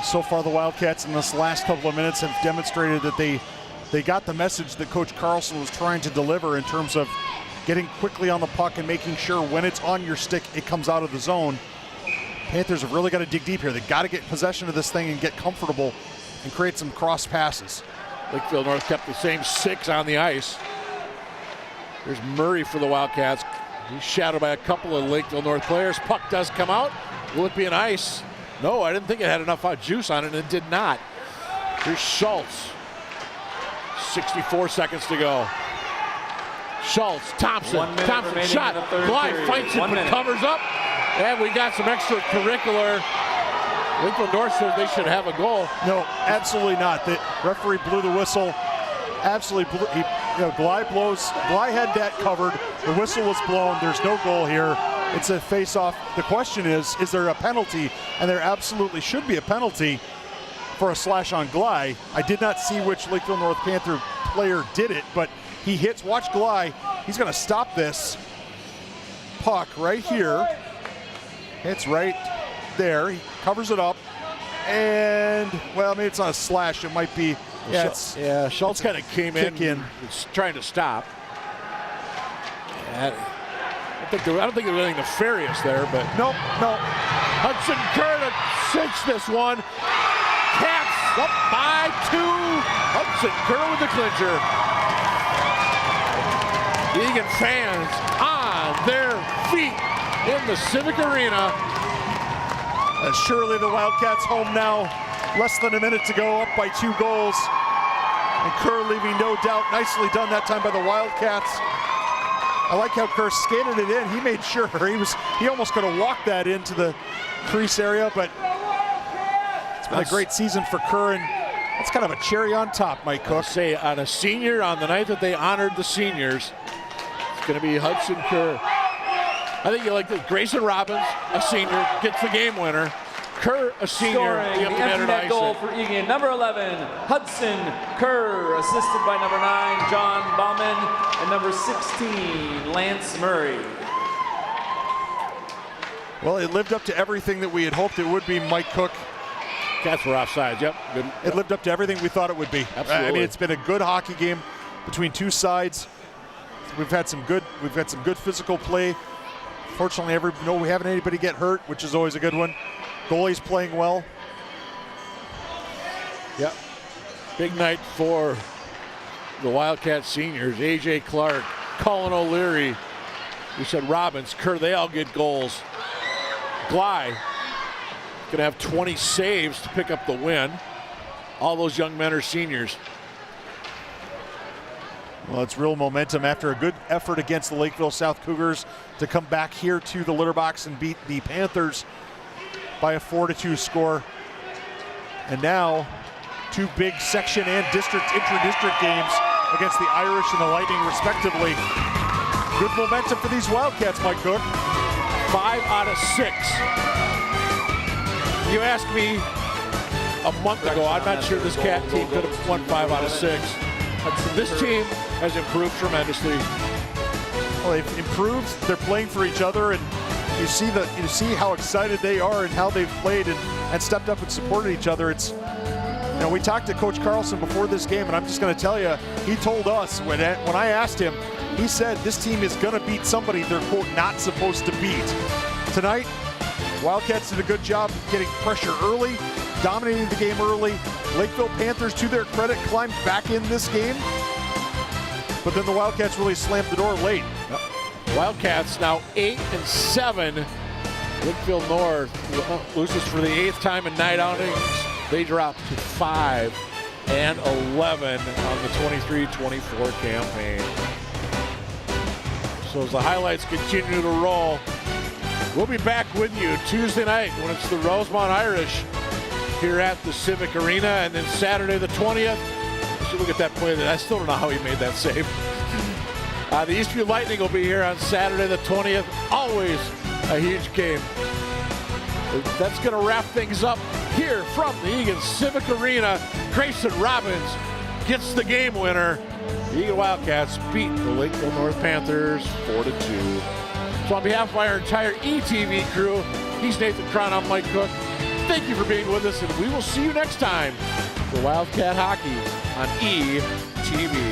So far, the Wildcats in this last couple of minutes have demonstrated that they got the message that Coach Carlson was trying to deliver in terms of getting quickly on the puck and making sure when it's on your stick, it comes out of the zone. Panthers have really got to dig deep here. They've got to get possession of this thing and get comfortable and create some cross passes. Lakeville North kept the same 6 on the ice. There's Murray for the Wildcats. He's shadowed by a couple of Lakeville North players. Puck does come out. Will it be an ice? No, I didn't think it had enough juice on it, and it did not. Here's Schultz. 64 seconds to go. Schultz, Thompson shot. Glide fights it, but covers up. And we got some extracurricular. Lakeville North says they should have a goal. No, absolutely not. The referee blew the whistle. Absolutely blew. Glide had that covered. The whistle was blown. There's no goal here. It's a face-off. The question is there a penalty? And there absolutely should be a penalty for a slash on Glide. I did not see which Lakeville North Panther player did it, but he hits. Watch Glide. He's going to stop this puck right here. It's right there. He covers it up. And, well, maybe it's not a slash. It might be. Yeah, Schultz kind of came in. It's trying to stop. I don't think there was anything nefarious there, but. No. Hudson Kerr to cinch this one. Cats up by 2. Hudson Kerr with the clincher. Eagan fans on their feet in the Civic Arena. Surely the Wildcats home now. Less than a minute to go, up by 2 goals. And Kerr leaving no doubt. Nicely done that time by the Wildcats. I like how Kerr skated it in. He made sure he almost could have walked that into the crease area, but it's been a great season for Kerr, and that's kind of a cherry on top, Mike Cook. Say on a senior, on the night that they honored the seniors, it's going to be Hudson Kerr. I think you like this. Grayson Robbins, a senior, gets the game winner. Kerr, a senior. Scoring the empty net goal for Eagan, number 11, Hudson Kerr, assisted by number 9, John Bauman, and number 16, Lance Murray. Well, it lived up to everything that we had hoped it would be, Mike Cook. Cats were offsides, yep. Good. It lived up to everything we thought it would be. Absolutely. I mean, it's been a good hockey game between two sides. We've had some good physical play. Fortunately, we haven't anybody get hurt, which is always a good one. Goalie's playing well. Yep. Big night for the Wildcat seniors. A.J. Clark, Colin O'Leary. We said Robbins, Kerr, they all get goals. Glide going to have 20 saves to pick up the win. All those young men are seniors. Well, it's real momentum after a good effort against the Lakeville South Cougars to come back here to the litter box and beat the Panthers by a 4-2 score. And now 2 big section and intra-district games against the Irish and the Lightning, respectively. Good momentum for these Wildcats, Mike Cook. 5 out of 6. You asked me a month ago, I'm not sure this Cat team could have won 5 out of 6. This team has improved tremendously. Well, they've improved. They're playing for each other, and you see how excited they are and how they've played and stepped up and supported each other. It's, you know, we talked to Coach Carlson before this game, and I'm just going to tell you, he told us when I asked him, he said this team is going to beat somebody they're, quote, not supposed to beat. Tonight, Wildcats did a good job getting pressure early, dominating the game early. Lakeville Panthers, to their credit, climbed back in this game, but then the Wildcats really slammed the door late. Yep. Wildcats now 8-7. Lakeville North loses for the 8th time in night outings. They drop to 5-11 on the 23-24 campaign. So as the highlights continue to roll, we'll be back with you Tuesday night when it's the Rosemont Irish here at the Civic Arena, and then Saturday the 20th. So look at that play. I still don't know how he made that save. The Eastview Lightning will be here on Saturday the 20th. Always a huge game. That's going to wrap things up here from the Eagan Civic Arena. Grayson Robbins gets the game winner. The Eagan Wildcats beat the Lakeville North Panthers 4-2. So on behalf of our entire ETV crew, he's Nathan Cron, I'm Mike Cook. Thank you for being with us, and we will see you next time for Wildcat Hockey on ETV.